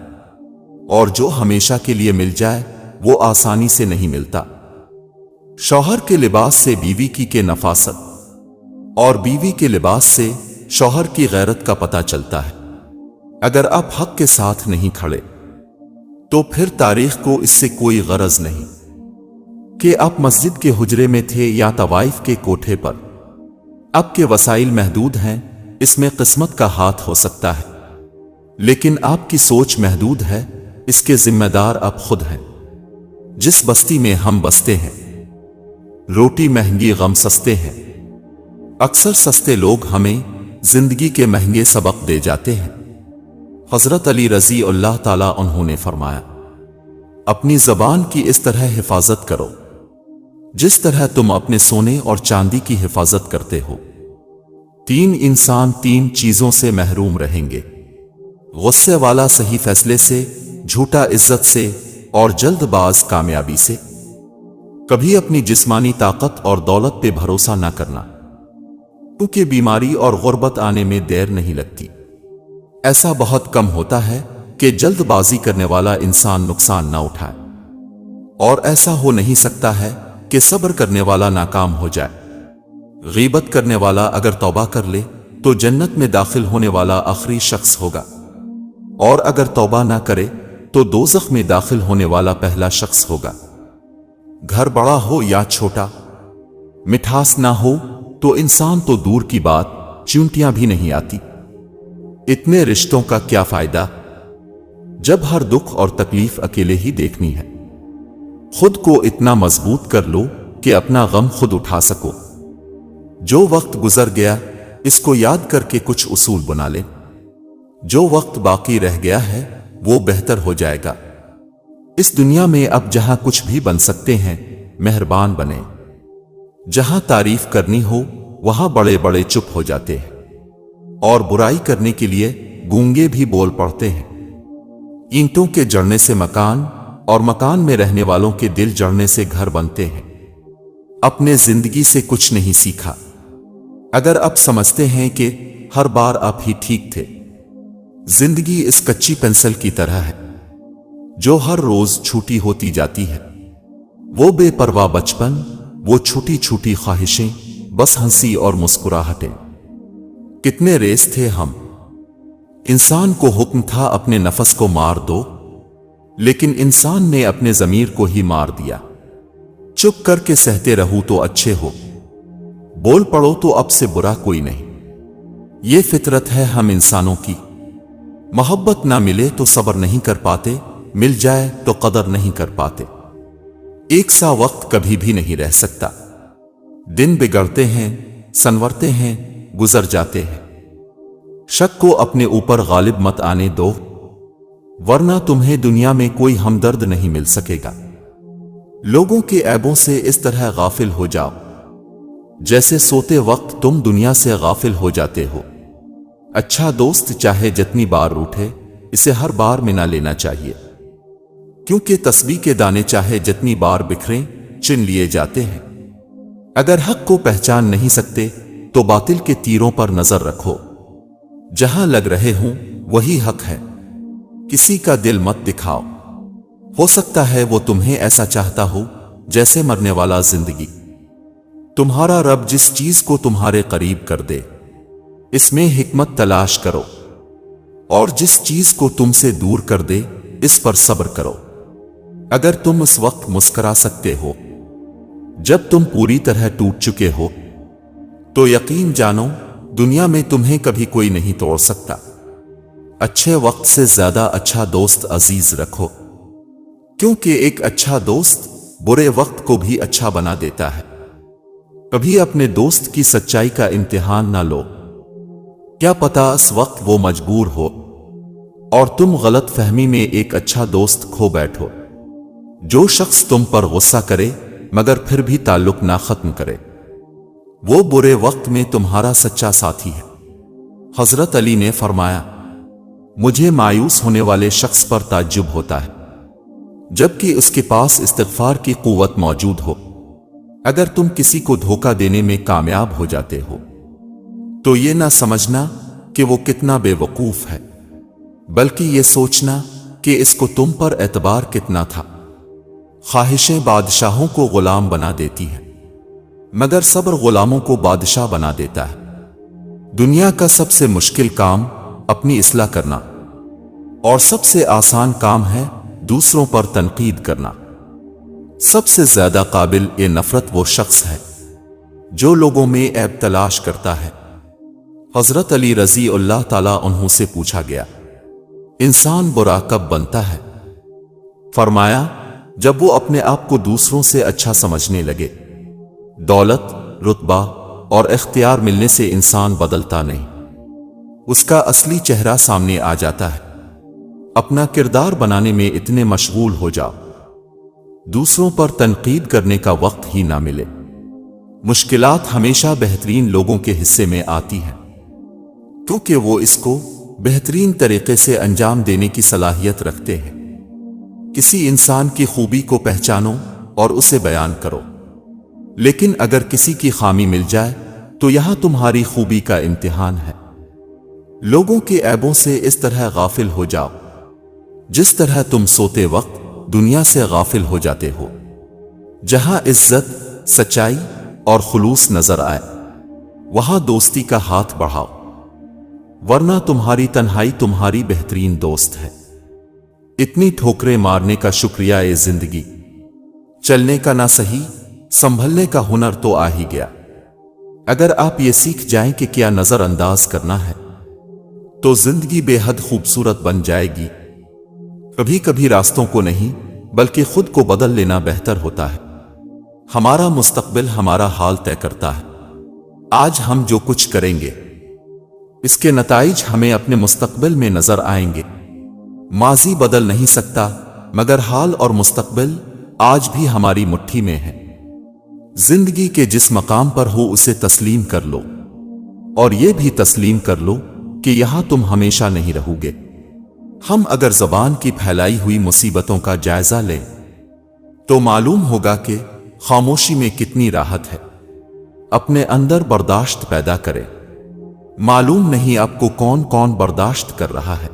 اور جو ہمیشہ کے لیے مل جائے وہ آسانی سے نہیں ملتا۔ شوہر کے لباس سے بیوی کی نفاست، اور بیوی کے لباس سے شوہر کی غیرت کا پتہ چلتا ہے۔ اگر آپ حق کے ساتھ نہیں کھڑے تو پھر تاریخ کو اس سے کوئی غرض نہیں کہ آپ مسجد کے حجرے میں تھے یا طوائف کے کوٹھے پر۔ آپ کے وسائل محدود ہیں، اس میں قسمت کا ہاتھ ہو سکتا ہے، لیکن آپ کی سوچ محدود ہے، اس کے ذمہ دار آپ خود ہیں۔ جس بستی میں ہم بستے ہیں، روٹی مہنگی غم سستے ہیں۔ اکثر سستے لوگ ہمیں زندگی کے مہنگے سبق دے جاتے ہیں۔ حضرت علی رضی اللہ تعالیٰ عنہ نے فرمایا، اپنی زبان کی اس طرح حفاظت کرو جس طرح تم اپنے سونے اور چاندی کی حفاظت کرتے ہو۔ 3 انسان 3 چیزوں سے محروم رہیں گے: غصے والا صحیح فیصلے سے، جھوٹا عزت سے، اور جلد باز کامیابی سے۔ کبھی اپنی جسمانی طاقت اور دولت پہ بھروسہ نہ کرنا، کیونکہ بیماری اور غربت آنے میں دیر نہیں لگتی۔ ایسا بہت کم ہوتا ہے کہ جلد بازی کرنے والا انسان نقصان نہ اٹھائے، اور ایسا ہو نہیں سکتا ہے کہ صبر کرنے والا ناکام ہو جائے۔ غیبت کرنے والا اگر توبہ کر لے تو جنت میں داخل ہونے والا آخری شخص ہوگا، اور اگر توبہ نہ کرے تو دوزخ میں داخل ہونے والا پہلا شخص ہوگا۔ گھر بڑا ہو یا چھوٹا، مٹھاس نہ ہو تو انسان تو دور کی بات چونٹیاں بھی نہیں آتی۔ اتنے رشتوں کا کیا فائدہ جب ہر دکھ اور تکلیف اکیلے ہی دیکھنی ہے۔ خود کو اتنا مضبوط کر لو کہ اپنا غم خود اٹھا سکو۔ جو وقت گزر گیا اس کو یاد کر کے کچھ اصول بنا لیں۔ جو وقت باقی رہ گیا ہے وہ بہتر ہو جائے گا۔ اس دنیا میں اب جہاں کچھ بھی بن سکتے ہیں، مہربان بنیں۔ جہاں تعریف کرنی ہو وہاں بڑے بڑے چپ ہو جاتے ہیں، اور برائی کرنے کے لیے گونگے بھی بول پڑتے ہیں۔ اینٹوں کے جڑنے سے مکان، اور مکان میں رہنے والوں کے دل جڑنے سے گھر بنتے ہیں۔ اپنے زندگی سے کچھ نہیں سیکھا۔ اگر آپ سمجھتے ہیں کہ ہر بار آپ ہی ٹھیک تھے، زندگی اس کچی پنسل کی طرح ہے جو ہر روز چھوٹی ہوتی جاتی ہے۔ وہ بے پرواہ بچپن، وہ چھوٹی چھوٹی خواہشیں، بس ہنسی اور مسکراہٹیں۔ کتنے ریس تھے ہم۔ انسان کو حکم تھا اپنے نفس کو مار دو، لیکن انسان نے اپنے ضمیر کو ہی مار دیا۔ چپ کر کے سہتے رہو تو اچھے ہو، بول پڑو تو اب سے برا کوئی نہیں۔ یہ فطرت ہے ہم انسانوں کی۔ محبت نہ ملے تو صبر نہیں کر پاتے، مل جائے تو قدر نہیں کر پاتے۔ ایک سا وقت کبھی بھی نہیں رہ سکتا۔ دن بگڑتے ہیں، سنورتے ہیں، گزر جاتے ہیں۔ شک کو اپنے اوپر غالب مت آنے دو، ورنہ تمہیں دنیا میں کوئی ہمدرد نہیں مل سکے گا۔ لوگوں کے عیبوں سے اس طرح غافل ہو جاؤ جیسے سوتے وقت تم دنیا سے غافل ہو جاتے ہو۔ اچھا دوست چاہے جتنی بار روٹھے، اسے ہر بار میں نہ لینا چاہیے، کیونکہ تسبیح کے دانے چاہے جتنی بار بکھریں چن لیے جاتے ہیں۔ اگر حق کو پہچان نہیں سکتے تو باطل کے تیروں پر نظر رکھو، جہاں لگ رہے ہوں وہی حق ہے۔ کسی کا دل مت دکھاؤ، ہو سکتا ہے وہ تمہیں ایسا چاہتا ہو جیسے مرنے والا زندگی۔ تمہارا رب جس چیز کو تمہارے قریب کر دے اس میں حکمت تلاش کرو، اور جس چیز کو تم سے دور کر دے اس پر صبر کرو۔ اگر تم اس وقت مسکرا سکتے ہو جب تم پوری طرح ٹوٹ چکے ہو، تو یقین جانو دنیا میں تمہیں کبھی کوئی نہیں توڑ سکتا۔ اچھے وقت سے زیادہ اچھا دوست عزیز رکھو، کیونکہ ایک اچھا دوست برے وقت کو بھی اچھا بنا دیتا ہے۔ کبھی اپنے دوست کی سچائی کا امتحان نہ لو، کیا پتا اس وقت وہ مجبور ہو اور تم غلط فہمی میں ایک اچھا دوست کھو بیٹھو۔ جو شخص تم پر غصہ کرے مگر پھر بھی تعلق نہ ختم کرے، وہ برے وقت میں تمہارا سچا ساتھی ہے۔ حضرت علی نے فرمایا، مجھے مایوس ہونے والے شخص پر تعجب ہوتا ہے جبکہ اس کے پاس استغفار کی قوت موجود ہو۔ اگر تم کسی کو دھوکہ دینے میں کامیاب ہو جاتے ہو تو یہ نہ سمجھنا کہ وہ کتنا بے وقوف ہے، بلکہ یہ سوچنا کہ اس کو تم پر اعتبار کتنا تھا۔ خواہشیں بادشاہوں کو غلام بنا دیتی ہیں، مگر صبر غلاموں کو بادشاہ بنا دیتا ہے۔ دنیا کا سب سے مشکل کام اپنی اصلاح کرنا، اور سب سے آسان کام ہے دوسروں پر تنقید کرنا۔ سب سے زیادہ قابل نفرت وہ شخص ہے جو لوگوں میں عیب تلاش کرتا ہے۔ حضرت علی رضی اللہ تعالیٰ عنہ سے پوچھا گیا، انسان برا کب بنتا ہے؟ فرمایا، جب وہ اپنے آپ کو دوسروں سے اچھا سمجھنے لگے۔ دولت، رتبہ اور اختیار ملنے سے انسان بدلتا نہیں، اس کا اصلی چہرہ سامنے آ جاتا ہے۔ اپنا کردار بنانے میں اتنے مشغول ہو جاؤ، دوسروں پر تنقید کرنے کا وقت ہی نہ ملے۔ مشکلات ہمیشہ بہترین لوگوں کے حصے میں آتی ہیں، کیونکہ وہ اس کو بہترین طریقے سے انجام دینے کی صلاحیت رکھتے ہیں۔ کسی انسان کی خوبی کو پہچانو اور اسے بیان کرو، لیکن اگر کسی کی خامی مل جائے تو یہاں تمہاری خوبی کا امتحان ہے۔ لوگوں کے عیبوں سے اس طرح غافل ہو جاؤ جس طرح تم سوتے وقت دنیا سے غافل ہو جاتے ہو۔ جہاں عزت، سچائی اور خلوص نظر آئے وہاں دوستی کا ہاتھ بڑھاؤ، ورنہ تمہاری تنہائی تمہاری بہترین دوست ہے۔ اتنی ٹھوکریں مارنے کا شکریہ اے زندگی، چلنے کا نہ صحیح، سنبھلنے کا ہنر تو آ ہی گیا۔ اگر آپ یہ سیکھ جائیں کہ کیا نظر انداز کرنا ہے تو زندگی بے حد خوبصورت بن جائے گی۔ کبھی کبھی راستوں کو نہیں بلکہ خود کو بدل لینا بہتر ہوتا ہے۔ ہمارا مستقبل ہمارا حال طے کرتا ہے۔ آج ہم جو کچھ کریں گے اس کے نتائج ہمیں اپنے مستقبل میں نظر آئیں گے۔ ماضی بدل نہیں سکتا، مگر حال اور مستقبل آج بھی ہماری مٹھی میں ہے۔ زندگی کے جس مقام پر ہو اسے تسلیم کر لو، اور یہ بھی تسلیم کر لو کہ یہاں تم ہمیشہ نہیں رہو گے۔ ہم اگر زبان کی پھیلائی ہوئی مصیبتوں کا جائزہ لیں تو معلوم ہوگا کہ خاموشی میں کتنی راحت ہے۔ اپنے اندر برداشت پیدا کریں، معلوم نہیں آپ کو کون کون برداشت کر رہا ہے۔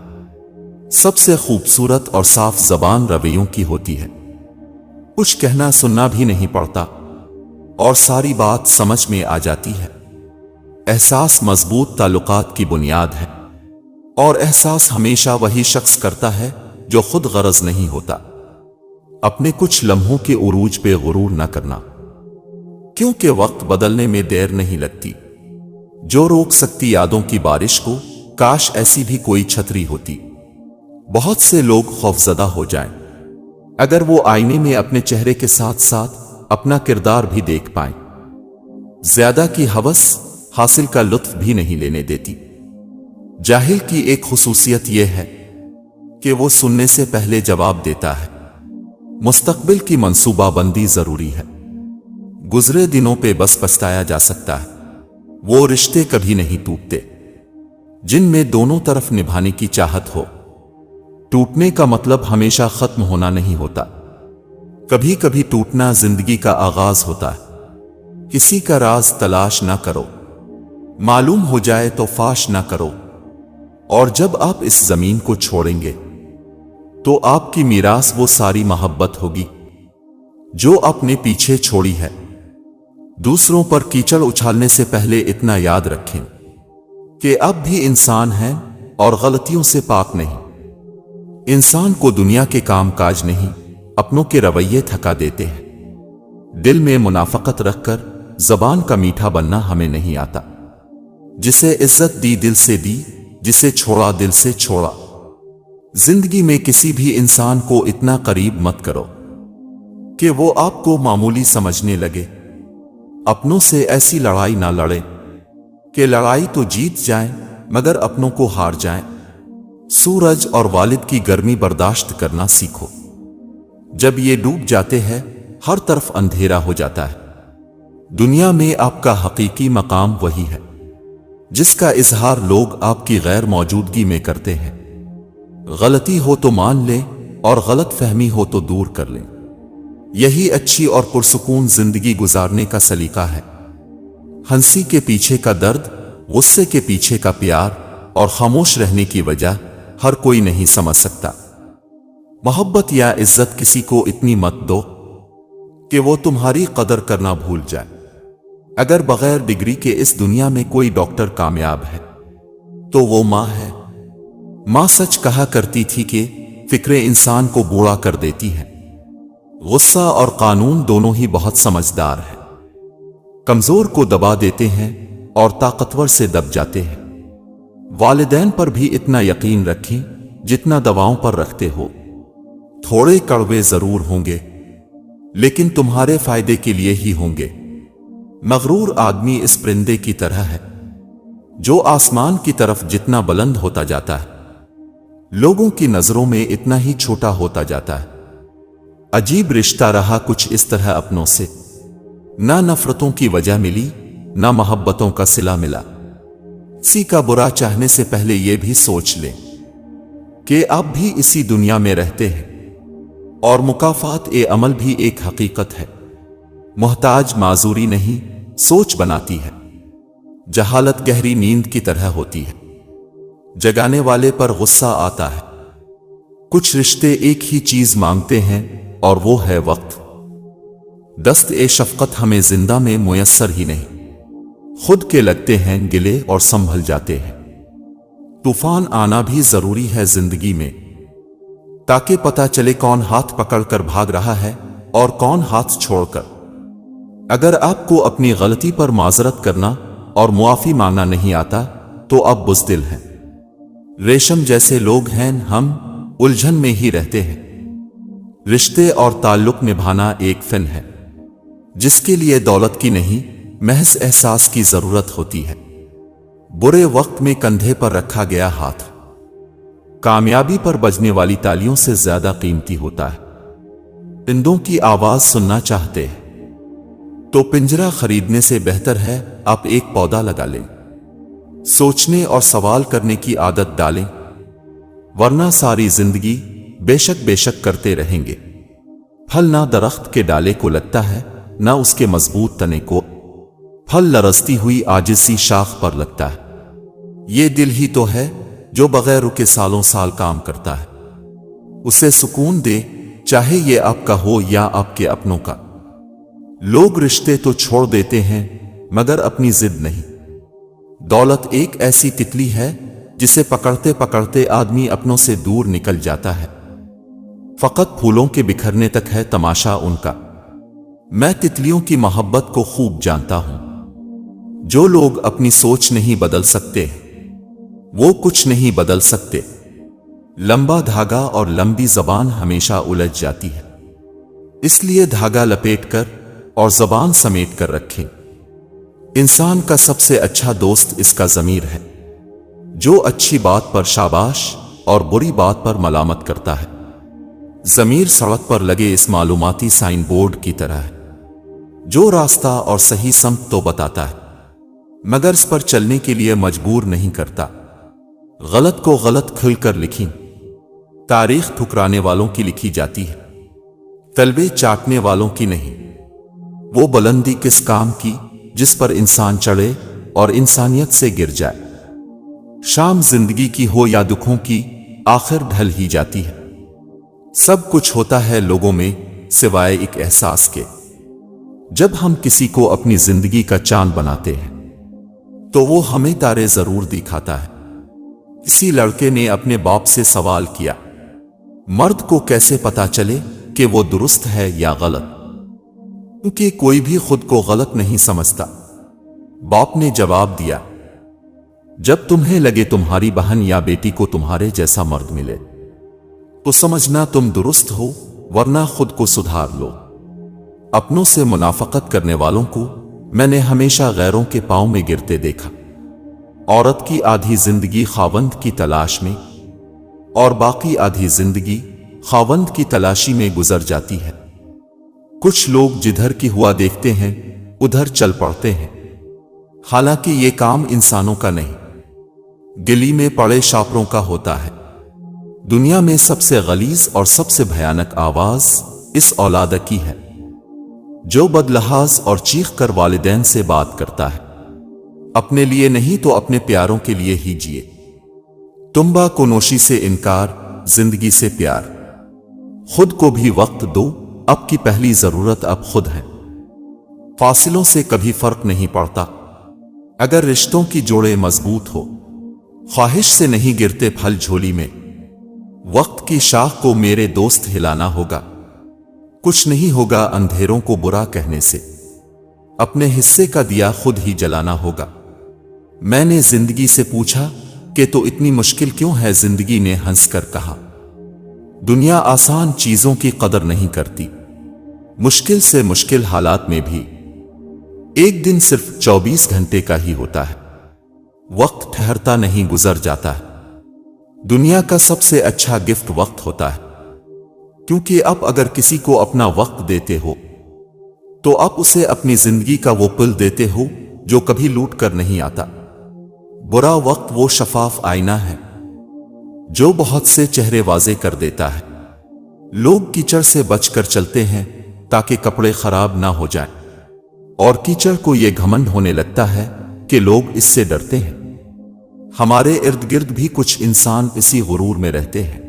سب سے خوبصورت اور صاف زبان رویوں کی ہوتی ہے، کچھ کہنا سننا بھی نہیں پڑتا اور ساری بات سمجھ میں آ جاتی ہے۔ احساس مضبوط تعلقات کی بنیاد ہے، اور احساس ہمیشہ وہی شخص کرتا ہے جو خود غرض نہیں ہوتا۔ اپنے کچھ لمحوں کے عروج پہ غرور نہ کرنا، کیونکہ وقت بدلنے میں دیر نہیں لگتی۔ جو روک سکتی یادوں کی بارش کو، کاش ایسی بھی کوئی چھتری ہوتی۔ بہت سے لوگ خوفزدہ ہو جائیں اگر وہ آئینے میں اپنے چہرے کے ساتھ ساتھ اپنا کردار بھی دیکھ پائیں۔ زیادہ کی ہوس حاصل کا لطف بھی نہیں لینے دیتی۔ جاہل کی ایک خصوصیت یہ ہے کہ وہ سننے سے پہلے جواب دیتا ہے۔ مستقبل کی منصوبہ بندی ضروری ہے، گزرے دنوں پہ بس پچھتایا جا سکتا ہے۔ وہ رشتے کبھی نہیں ٹوٹتے جن میں دونوں طرف نبھانے کی چاہت ہو۔ ٹوٹنے کا مطلب ہمیشہ ختم ہونا نہیں ہوتا، کبھی کبھی ٹوٹنا زندگی کا آغاز ہوتا ہے۔ کسی کا راز تلاش نہ کرو، معلوم ہو جائے تو فاش نہ کرو، اور جب آپ اس زمین کو چھوڑیں گے تو آپ کی میراث وہ ساری محبت ہوگی جو آپ نے پیچھے چھوڑی ہے۔ دوسروں پر کیچڑ اچھالنے سے پہلے اتنا یاد رکھیں کہ آپ بھی انسان ہیں اور غلطیوں سے پاک نہیں۔ انسان کو دنیا کے کام کاج نہیں، اپنوں کے رویے تھکا دیتے ہیں۔ دل میں منافقت رکھ کر زبان کا میٹھا بننا ہمیں نہیں آتا۔ جسے عزت دی دل سے دی، جسے چھوڑا دل سے چھوڑا۔ زندگی میں کسی بھی انسان کو اتنا قریب مت کرو کہ وہ آپ کو معمولی سمجھنے لگے۔ اپنوں سے ایسی لڑائی نہ لڑیں کہ لڑائی تو جیت جائیں مگر اپنوں کو ہار جائیں۔ سورج اور والد کی گرمی برداشت کرنا سیکھو، جب یہ ڈوب جاتے ہیں ہر طرف اندھیرا ہو جاتا ہے۔ دنیا میں آپ کا حقیقی مقام وہی ہے جس کا اظہار لوگ آپ کی غیر موجودگی میں کرتے ہیں۔ غلطی ہو تو مان لیں، اور غلط فہمی ہو تو دور کر لیں۔ یہی اچھی اور پرسکون زندگی گزارنے کا سلیقہ ہے۔ ہنسی کے پیچھے کا درد، غصے کے پیچھے کا پیار اور خاموش رہنے کی وجہ ہر کوئی نہیں سمجھ سکتا۔ محبت یا عزت کسی کو اتنی مت دو کہ وہ تمہاری قدر کرنا بھول جائے۔ اگر بغیر ڈگری کے اس دنیا میں کوئی ڈاکٹر کامیاب ہے تو وہ ماں ہے۔ ماں سچ کہا کرتی تھی کہ فکریں انسان کو بوڑھا کر دیتی ہیں۔ غصہ اور قانون دونوں ہی بہت سمجھدار ہیں، کمزور کو دبا دیتے ہیں اور طاقتور سے دب جاتے ہیں۔ والدین پر بھی اتنا یقین رکھیں جتنا دواؤں پر رکھتے ہو۔ تھوڑے کڑوے ضرور ہوں گے لیکن تمہارے فائدے کے لیے ہی ہوں گے۔ مغرور آدمی اس پرندے کی طرح ہے جو آسمان کی طرف جتنا بلند ہوتا جاتا ہے لوگوں کی نظروں میں اتنا ہی چھوٹا ہوتا جاتا ہے۔ عجیب رشتہ رہا کچھ اس طرح اپنوں سے، نہ نفرتوں کی وجہ ملی نہ محبتوں کا صلہ ملا۔ کسی کا برا چاہنے سے پہلے یہ بھی سوچ لیں کہ آپ بھی اسی دنیا میں رہتے ہیں اور مکافات عمل بھی ایک حقیقت ہے۔ محتاج معذوری نہیں، سوچ بناتی ہے۔ جہالت گہری نیند کی طرح ہوتی ہے، جگانے والے پر غصہ آتا ہے۔ کچھ رشتے ایک ہی چیز مانگتے ہیں اور وہ ہے وقت۔ دست شفقت ہمیں زندہ میں میسر ہی نہیں، خود کے لگتے ہیں گلے اور سنبھل جاتے ہیں۔ طوفان آنا بھی ضروری ہے زندگی میں تاکہ پتہ چلے کون ہاتھ پکڑ کر بھاگ رہا ہے اور کون ہاتھ چھوڑ کر۔ اگر آپ کو اپنی غلطی پر معذرت کرنا اور معافی مانگنا نہیں آتا تو آپ بزدل ہیں۔ ریشم جیسے لوگ ہیں ہم الجھن میں ہی رہتے ہیں۔ رشتے اور تعلق نبھانا ایک فن ہے جس کے لیے دولت کی نہیں محض احساس کی ضرورت ہوتی ہے۔ برے وقت میں کندھے پر رکھا گیا ہاتھ کامیابی پر بجنے والی تالیوں سے زیادہ قیمتی ہوتا ہے۔ پرندوں کی آواز سننا چاہتے ہیں تو پنجرہ خریدنے سے بہتر ہے آپ ایک پودا لگا لیں۔ سوچنے اور سوال کرنے کی عادت ڈالیں ورنہ ساری زندگی بے شک کرتے رہیں گے۔ پھل نہ درخت کے ڈالے کو لگتا ہے نہ اس کے مضبوط تنے کو، پھل لرزتی ہوئی عاجزی شاخ پر لگتا ہے۔ یہ دل ہی تو ہے جو بغیر رکے سالوں سال کام کرتا ہے۔ اسے سکون دے چاہے یہ آپ کا ہو یا آپ کے اپنوں کا۔ لوگ رشتے تو چھوڑ دیتے ہیں مگر اپنی ضد نہیں۔ دولت ایک ایسی تتلی ہے جسے پکڑتے پکڑتے آدمی اپنوں سے دور نکل جاتا ہے۔ فقط پھولوں کے بکھرنے تک ہے تماشا ان کا۔ میں تتلیوں کی محبت کو خوب جانتا ہوں۔ جو لوگ اپنی سوچ نہیں بدل سکتے وہ کچھ نہیں بدل سکتے۔ لمبا دھاگا اور لمبی زبان ہمیشہ الجھ جاتی ہے، اس لیے دھاگا لپیٹ کر اور زبان سمیٹ کر رکھیں۔ انسان کا سب سے اچھا دوست اس کا ضمیر ہے جو اچھی بات پر شاباش اور بری بات پر ملامت کرتا ہے۔ ضمیر سڑک پر لگے اس معلوماتی سائن بورڈ کی طرح ہے جو راستہ اور صحیح سمت تو بتاتا ہے مگر اس پر چلنے کے لیے مجبور نہیں کرتا۔ غلط کو غلط کھل کر لکھیں، تاریخ ٹھکرانے والوں کی لکھی جاتی ہے، تلوے چاٹنے والوں کی نہیں۔ وہ بلندی کس کام کی جس پر انسان چڑھے اور انسانیت سے گر جائے۔ شام زندگی کی ہو یا دکھوں کی آخر ڈھل ہی جاتی ہے۔ سب کچھ ہوتا ہے لوگوں میں سوائے ایک احساس کے۔ جب ہم کسی کو اپنی زندگی کا چاند بناتے ہیں تو وہ ہمیں تارے ضرور دکھاتا ہے۔ کسی لڑکے نے اپنے باپ سے سوال کیا، مرد کو کیسے پتا چلے کہ وہ درست ہے یا غلط؟ کیونکہ کوئی بھی خود کو غلط نہیں سمجھتا۔ باپ نے جواب دیا، جب تمہیں لگے تمہاری بہن یا بیٹی کو تمہارے جیسا مرد ملے تو سمجھنا تم درست ہو ورنہ خود کو سدھار لو۔ اپنوں سے منافقت کرنے والوں کو میں نے ہمیشہ غیروں کے پاؤں میں گرتے دیکھا۔ عورت کی آدھی زندگی خاوند کی تلاش میں اور باقی آدھی زندگی خاوند کی تلاشی میں گزر جاتی ہے۔ کچھ لوگ جدھر کی ہوا دیکھتے ہیں ادھر چل پڑتے ہیں، حالانکہ یہ کام انسانوں کا نہیں، گلی میں پڑے شاپروں کا ہوتا ہے۔ دنیا میں سب سے غلیظ اور سب سے بھیانک آواز اس اولاد کی ہے جو بدلحاظ اور چیخ کر والدین سے بات کرتا ہے، اپنے لیے نہیں تو اپنے پیاروں کے لیے ہی جیے۔ تمبا کو نوشی سے انکار، زندگی سے پیار۔ خود کو بھی وقت دو، اب کی پہلی ضرورت اب خود ہے۔ فاصلوں سے کبھی فرق نہیں پڑتا اگر رشتوں کی جوڑے مضبوط ہو۔ خواہش سے نہیں گرتے پھل جھولی میں، وقت کی شاخ کو میرے دوست ہلانا ہوگا۔ کچھ نہیں ہوگا اندھیروں کو برا کہنے سے، اپنے حصے کا دیا خود ہی جلانا ہوگا۔ میں نے زندگی سے پوچھا کہ تو اتنی مشکل کیوں ہے؟ زندگی نے ہنس کر کہا، دنیا آسان چیزوں کی قدر نہیں کرتی، مشکل سے مشکل حالات میں بھی ایک دن صرف 24 گھنٹے کا ہی ہوتا ہے۔ وقت ٹھہرتا نہیں، گزر جاتا ہے۔ دنیا کا سب سے اچھا گفٹ وقت ہوتا ہے، کیونکہ اب اگر کسی کو اپنا وقت دیتے ہو تو اب اسے اپنی زندگی کا وہ پل دیتے ہو جو کبھی لوٹ کر نہیں آتا۔ برا وقت وہ شفاف آئینہ ہے جو بہت سے چہرے واضح کر دیتا ہے۔ لوگ کیچڑ سے بچ کر چلتے ہیں تاکہ کپڑے خراب نہ ہو جائیں، اور کیچڑ کو یہ گھمنڈ ہونے لگتا ہے کہ لوگ اس سے ڈرتے ہیں۔ ہمارے ارد گرد بھی کچھ انسان اسی غرور میں رہتے ہیں۔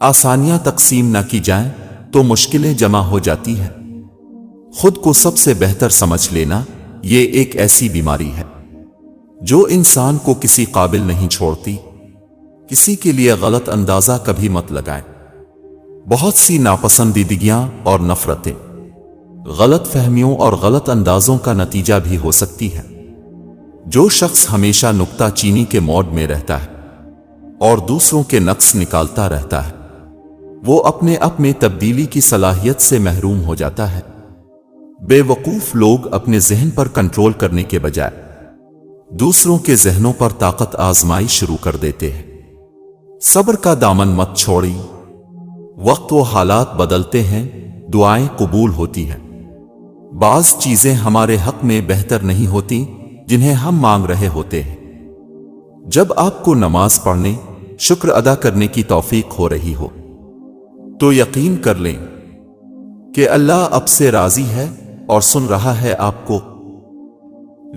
آسانیاں تقسیم نہ کی جائیں تو مشکلیں جمع ہو جاتی ہیں۔ خود کو سب سے بہتر سمجھ لینا یہ ایک ایسی بیماری ہے جو انسان کو کسی قابل نہیں چھوڑتی۔ کسی کے لیے غلط اندازہ کبھی مت لگائیں۔ بہت سی ناپسندیدگیاں اور نفرتیں غلط فہمیوں اور غلط اندازوں کا نتیجہ بھی ہو سکتی ہیں۔ جو شخص ہمیشہ نکتہ چینی کے موڈ میں رہتا ہے اور دوسروں کے نقص نکالتا رہتا ہے، وہ اپنے آپ میں تبدیلی کی صلاحیت سے محروم ہو جاتا ہے۔ بے وقوف لوگ اپنے ذہن پر کنٹرول کرنے کے بجائے دوسروں کے ذہنوں پر طاقت آزمائی شروع کر دیتے ہیں۔ صبر کا دامن مت چھوڑی، وقت و حالات بدلتے ہیں، دعائیں قبول ہوتی ہیں۔ بعض چیزیں ہمارے حق میں بہتر نہیں ہوتی جنہیں ہم مانگ رہے ہوتے ہیں۔ جب آپ کو نماز پڑھنے، شکر ادا کرنے کی توفیق ہو رہی ہو تو یقین کر لیں کہ اللہ اب سے راضی ہے اور سن رہا ہے آپ کو۔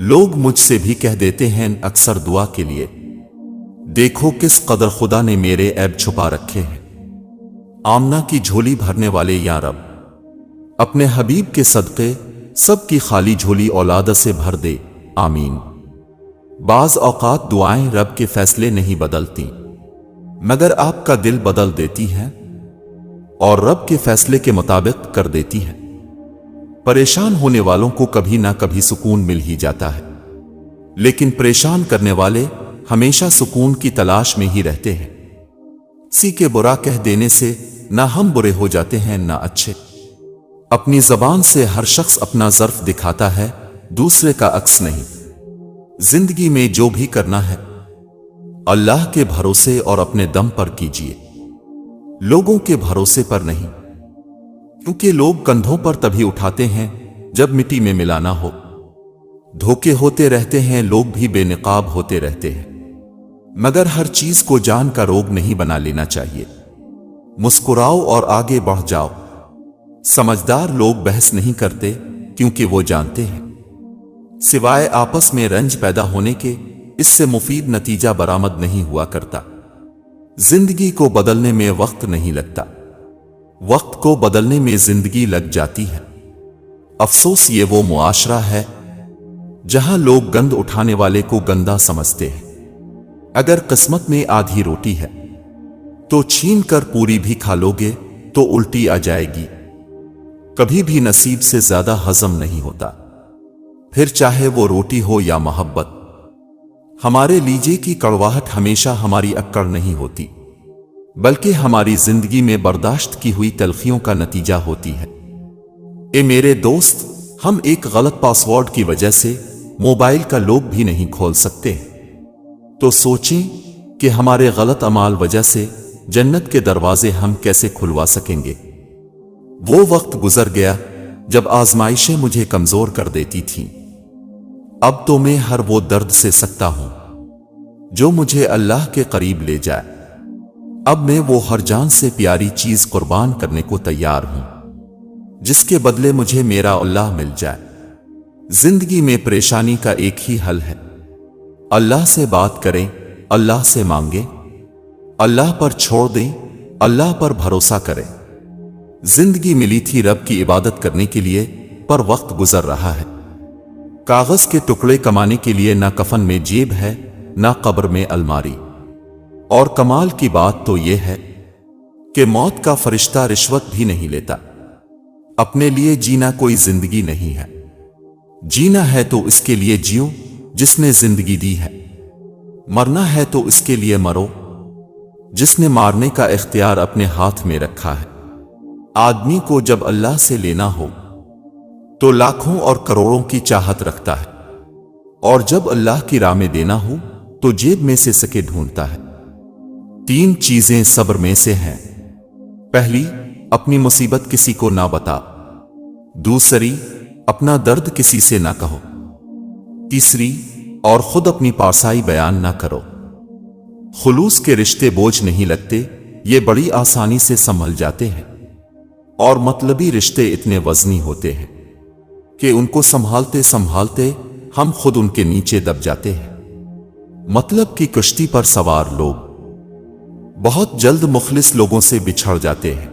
لوگ مجھ سے بھی کہہ دیتے ہیں اکثر دعا کے لیے، دیکھو کس قدر خدا نے میرے عیب چھپا رکھے ہیں۔ آمنہ کی جھولی بھرنے والے یا رب، اپنے حبیب کے صدقے سب کی خالی جھولی اولاد سے بھر دے، آمین۔ بعض اوقات دعائیں رب کے فیصلے نہیں بدلتی مگر آپ کا دل بدل دیتی ہیں اور رب کے فیصلے کے مطابق کر دیتی ہیں۔ پریشان ہونے والوں کو کبھی نہ کبھی سکون مل ہی جاتا ہے، لیکن پریشان کرنے والے ہمیشہ سکون کی تلاش میں ہی رہتے ہیں۔ کسی کے برا کہہ دینے سے نہ ہم برے ہو جاتے ہیں نہ اچھے۔ اپنی زبان سے ہر شخص اپنا ظرف دکھاتا ہے، دوسرے کا عکس نہیں۔ زندگی میں جو بھی کرنا ہے اللہ کے بھروسے اور اپنے دم پر کیجیے، لوگوں کے بھروسے پر نہیں، کیونکہ لوگ کندھوں پر تبھی اٹھاتے ہیں جب مٹی میں ملانا ہو۔ دھوکے ہوتے رہتے ہیں، لوگ بھی بے نقاب ہوتے رہتے ہیں، مگر ہر چیز کو جان کا روگ نہیں بنا لینا چاہیے۔ مسکراؤ اور آگے بڑھ جاؤ۔ سمجھدار لوگ بحث نہیں کرتے کیونکہ وہ جانتے ہیں سوائے آپس میں رنج پیدا ہونے کے اس سے مفید نتیجہ برآمد نہیں ہوا کرتا۔ زندگی کو بدلنے میں وقت نہیں لگتا، وقت کو بدلنے میں زندگی لگ جاتی ہے۔ افسوس یہ وہ معاشرہ ہے جہاں لوگ گند اٹھانے والے کو گندا سمجھتے ہیں۔ اگر قسمت میں آدھی روٹی ہے تو چھین کر پوری بھی کھا لو گے تو الٹی آ جائے گی۔ کبھی بھی نصیب سے زیادہ ہضم نہیں ہوتا، پھر چاہے وہ روٹی ہو یا محبت۔ ہمارے لیجے کی کڑواہٹ ہمیشہ ہماری اکڑ نہیں ہوتی، بلکہ ہماری زندگی میں برداشت کی ہوئی تلخیوں کا نتیجہ ہوتی ہے۔ اے میرے دوست، ہم ایک غلط پاسورڈ کی وجہ سے موبائل کا لوک بھی نہیں کھول سکتے، تو سوچیں کہ ہمارے غلط اعمال وجہ سے جنت کے دروازے ہم کیسے کھلوا سکیں گے۔ وہ وقت گزر گیا جب آزمائشیں مجھے کمزور کر دیتی تھیں، اب تو میں ہر وہ درد سے سکتا ہوں جو مجھے اللہ کے قریب لے جائے۔ اب میں وہ ہر جان سے پیاری چیز قربان کرنے کو تیار ہوں جس کے بدلے مجھے میرا اللہ مل جائے۔ زندگی میں پریشانی کا ایک ہی حل ہے، اللہ سے بات کریں، اللہ سے مانگیں، اللہ پر چھوڑ دیں، اللہ پر بھروسہ کریں۔ زندگی ملی تھی رب کی عبادت کرنے کے لیے، پر وقت گزر رہا ہے۔ کاغذ کے ٹکڑے کمانے کے لیے نہ کفن میں جیب ہے، نہ قبر میں الماری۔ اور کمال کی بات تو یہ ہے کہ موت کا فرشتہ رشوت بھی نہیں لیتا۔ اپنے لیے جینا کوئی زندگی نہیں ہے، جینا ہے تو اس کے لیے جیو جس نے زندگی دی ہے، مرنا ہے تو اس کے لیے مرو جس نے مارنے کا اختیار اپنے ہاتھ میں رکھا ہے۔ آدمی کو جب اللہ سے لینا ہو تو لاکھوں اور کروڑوں کی چاہت رکھتا ہے، اور جب اللہ کی راہ میں دینا ہو تو جیب میں سے سکے ڈھونڈتا ہے۔ 3 چیزیں صبر میں سے ہیں۔ پہلی، اپنی مصیبت کسی کو نہ بتا۔ دوسری، اپنا درد کسی سے نہ کہو۔ تیسری، اور خود اپنی پارسائی بیان نہ کرو۔ خلوص کے رشتے بوجھ نہیں لگتے، یہ بڑی آسانی سے سنبھل جاتے ہیں، اور مطلبی رشتے اتنے وزنی ہوتے ہیں کہ ان کو سنبھالتے سنبھالتے ہم خود ان کے نیچے دب جاتے ہیں۔ مطلب کی کشتی پر سوار لوگ بہت جلد مخلص لوگوں سے بچھڑ جاتے ہیں۔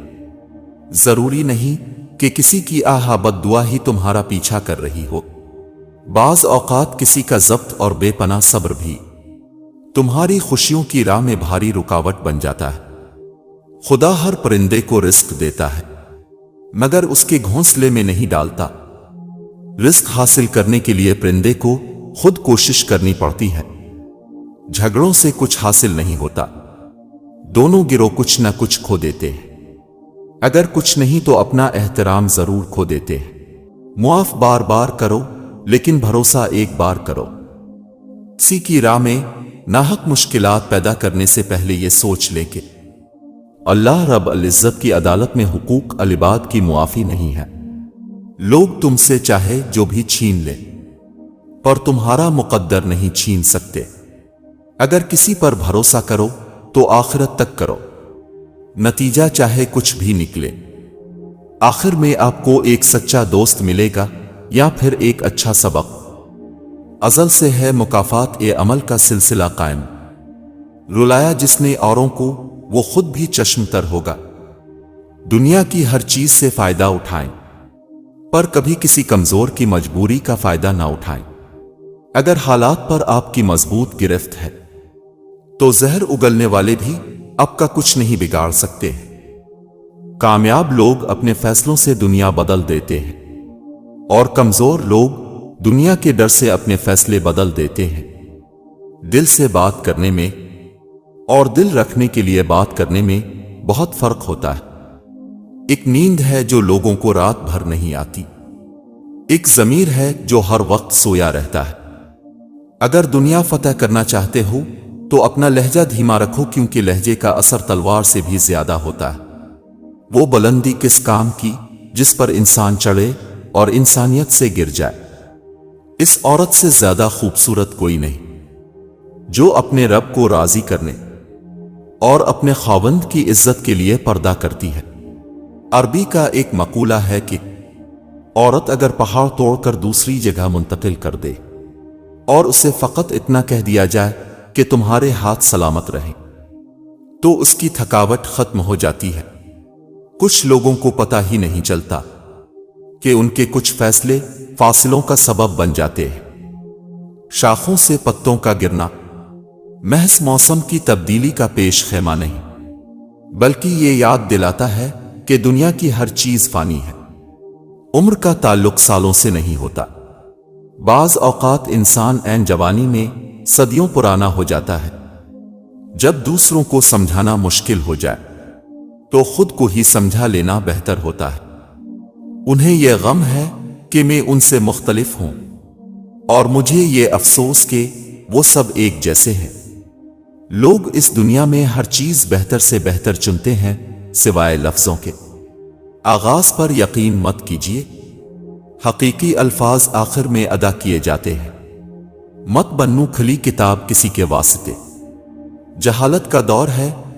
ضروری نہیں کہ کسی کی آہا بد دعا ہی تمہارا پیچھا کر رہی ہو، بعض اوقات کسی کا ضبط اور بے پناہ صبر بھی تمہاری خوشیوں کی راہ میں بھاری رکاوٹ بن جاتا ہے۔ خدا ہر پرندے کو رزق دیتا ہے مگر اس کے گھونسلے میں نہیں ڈالتا۔ رزق حاصل کرنے کے لیے پرندے کو خود کوشش کرنی پڑتی ہے۔ جھگڑوں سے کچھ حاصل نہیں ہوتا، دونوں گروہ کچھ نہ کچھ کھو دیتے ہیں۔ اگر کچھ نہیں تو اپنا احترام ضرور کھو دیتے ہیں۔ معاف بار بار کرو لیکن بھروسہ ایک بار کرو۔ کسی کی راہ میں ناحق مشکلات پیدا کرنے سے پہلے یہ سوچ لے کہ اللہ رب العزت کی عدالت میں حقوق العباد کی معافی نہیں ہے۔ لوگ تم سے چاہے جو بھی چھین لے پر تمہارا مقدر نہیں چھین سکتے۔ اگر کسی پر بھروسہ کرو تو آخرت تک کرو، نتیجہ چاہے کچھ بھی نکلے، آخر میں آپ کو ایک سچا دوست ملے گا یا پھر ایک اچھا سبق۔ ازل سے ہے مکافات عمل کا سلسلہ قائم، رلایا جس نے اوروں کو وہ خود بھی چشم تر ہوگا۔ دنیا کی ہر چیز سے فائدہ اٹھائیں پر کبھی کسی کمزور کی مجبوری کا فائدہ نہ اٹھائیں۔ اگر حالات پر آپ کی مضبوط گرفت ہے تو زہر اگلنے والے بھی اب کا کچھ نہیں بگاڑ سکتے۔ کامیاب لوگ اپنے فیصلوں سے دنیا بدل دیتے ہیں اور کمزور لوگ دنیا کے ڈر سے اپنے فیصلے بدل دیتے ہیں۔ دل سے بات کرنے میں اور دل رکھنے کے لیے بات کرنے میں بہت فرق ہوتا ہے۔ ایک نیند ہے جو لوگوں کو رات بھر نہیں آتی، ایک ضمیر ہے جو ہر وقت سویا رہتا ہے۔ اگر دنیا فتح کرنا چاہتے ہو تو اپنا لہجہ دھیما رکھو، کیونکہ لہجے کا اثر تلوار سے بھی زیادہ ہوتا ہے۔ وہ بلندی کس کام کی جس پر انسان چڑھے اور انسانیت سے گر جائے۔ اس عورت سے زیادہ خوبصورت کوئی نہیں جو اپنے رب کو راضی کرنے اور اپنے خاوند کی عزت کے لیے پردہ کرتی ہے۔ عربی کا ایک مقولہ ہے کہ عورت اگر پہاڑ توڑ کر دوسری جگہ منتقل کر دے اور اسے فقط اتنا کہہ دیا جائے کہ تمہارے ہاتھ سلامت رہیں تو اس کی تھکاوٹ ختم ہو جاتی ہے۔ کچھ لوگوں کو پتہ ہی نہیں چلتا کہ ان کے کچھ فیصلے فاصلوں کا سبب بن جاتے ہیں۔ شاخوں سے پتوں کا گرنا محض موسم کی تبدیلی کا پیش خیمہ نہیں، بلکہ یہ یاد دلاتا ہے کہ دنیا کی ہر چیز فانی ہے۔ عمر کا تعلق سالوں سے نہیں ہوتا۔ بعض اوقات انسان عین جوانی میں صدیوں پرانا ہو جاتا ہے۔ جب دوسروں کو سمجھانا مشکل ہو جائے تو خود کو ہی سمجھا لینا بہتر ہوتا ہے۔ انہیں یہ غم ہے کہ میں ان سے مختلف ہوں اور مجھے یہ افسوس کہ وہ سب ایک جیسے ہیں۔ لوگ اس دنیا میں ہر چیز بہتر سے بہتر چنتے ہیں سوائے لفظوں کے۔ آغاز پر یقین مت کیجیے، حقیقی الفاظ آخر میں ادا کیے جاتے ہیں۔ مت بنو کھلی کتاب کسی کے واسطے۔ جہالت کا دور ہے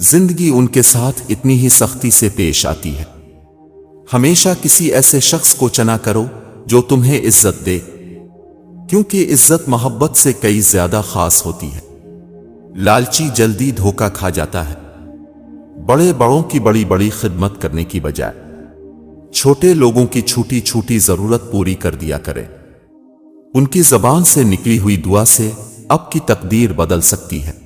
زندگی ان کے ساتھ اتنی ہی سختی سے پیش آتی ہے۔ ہمیشہ کسی ایسے شخص کو چنا کرو جو تمہیں عزت دے، کیونکہ عزت محبت سے کئی زیادہ خاص ہوتی ہے۔ لالچی جلدی دھوکہ کھا جاتا ہے۔ بڑے بڑوں کی بڑی بڑی خدمت کرنے کی بجائے چھوٹے لوگوں کی چھوٹی چھوٹی ضرورت پوری کر دیا کرے۔ ان کی زبان سے نکلی ہوئی دعا سے اب کی تقدیر بدل سکتی ہے۔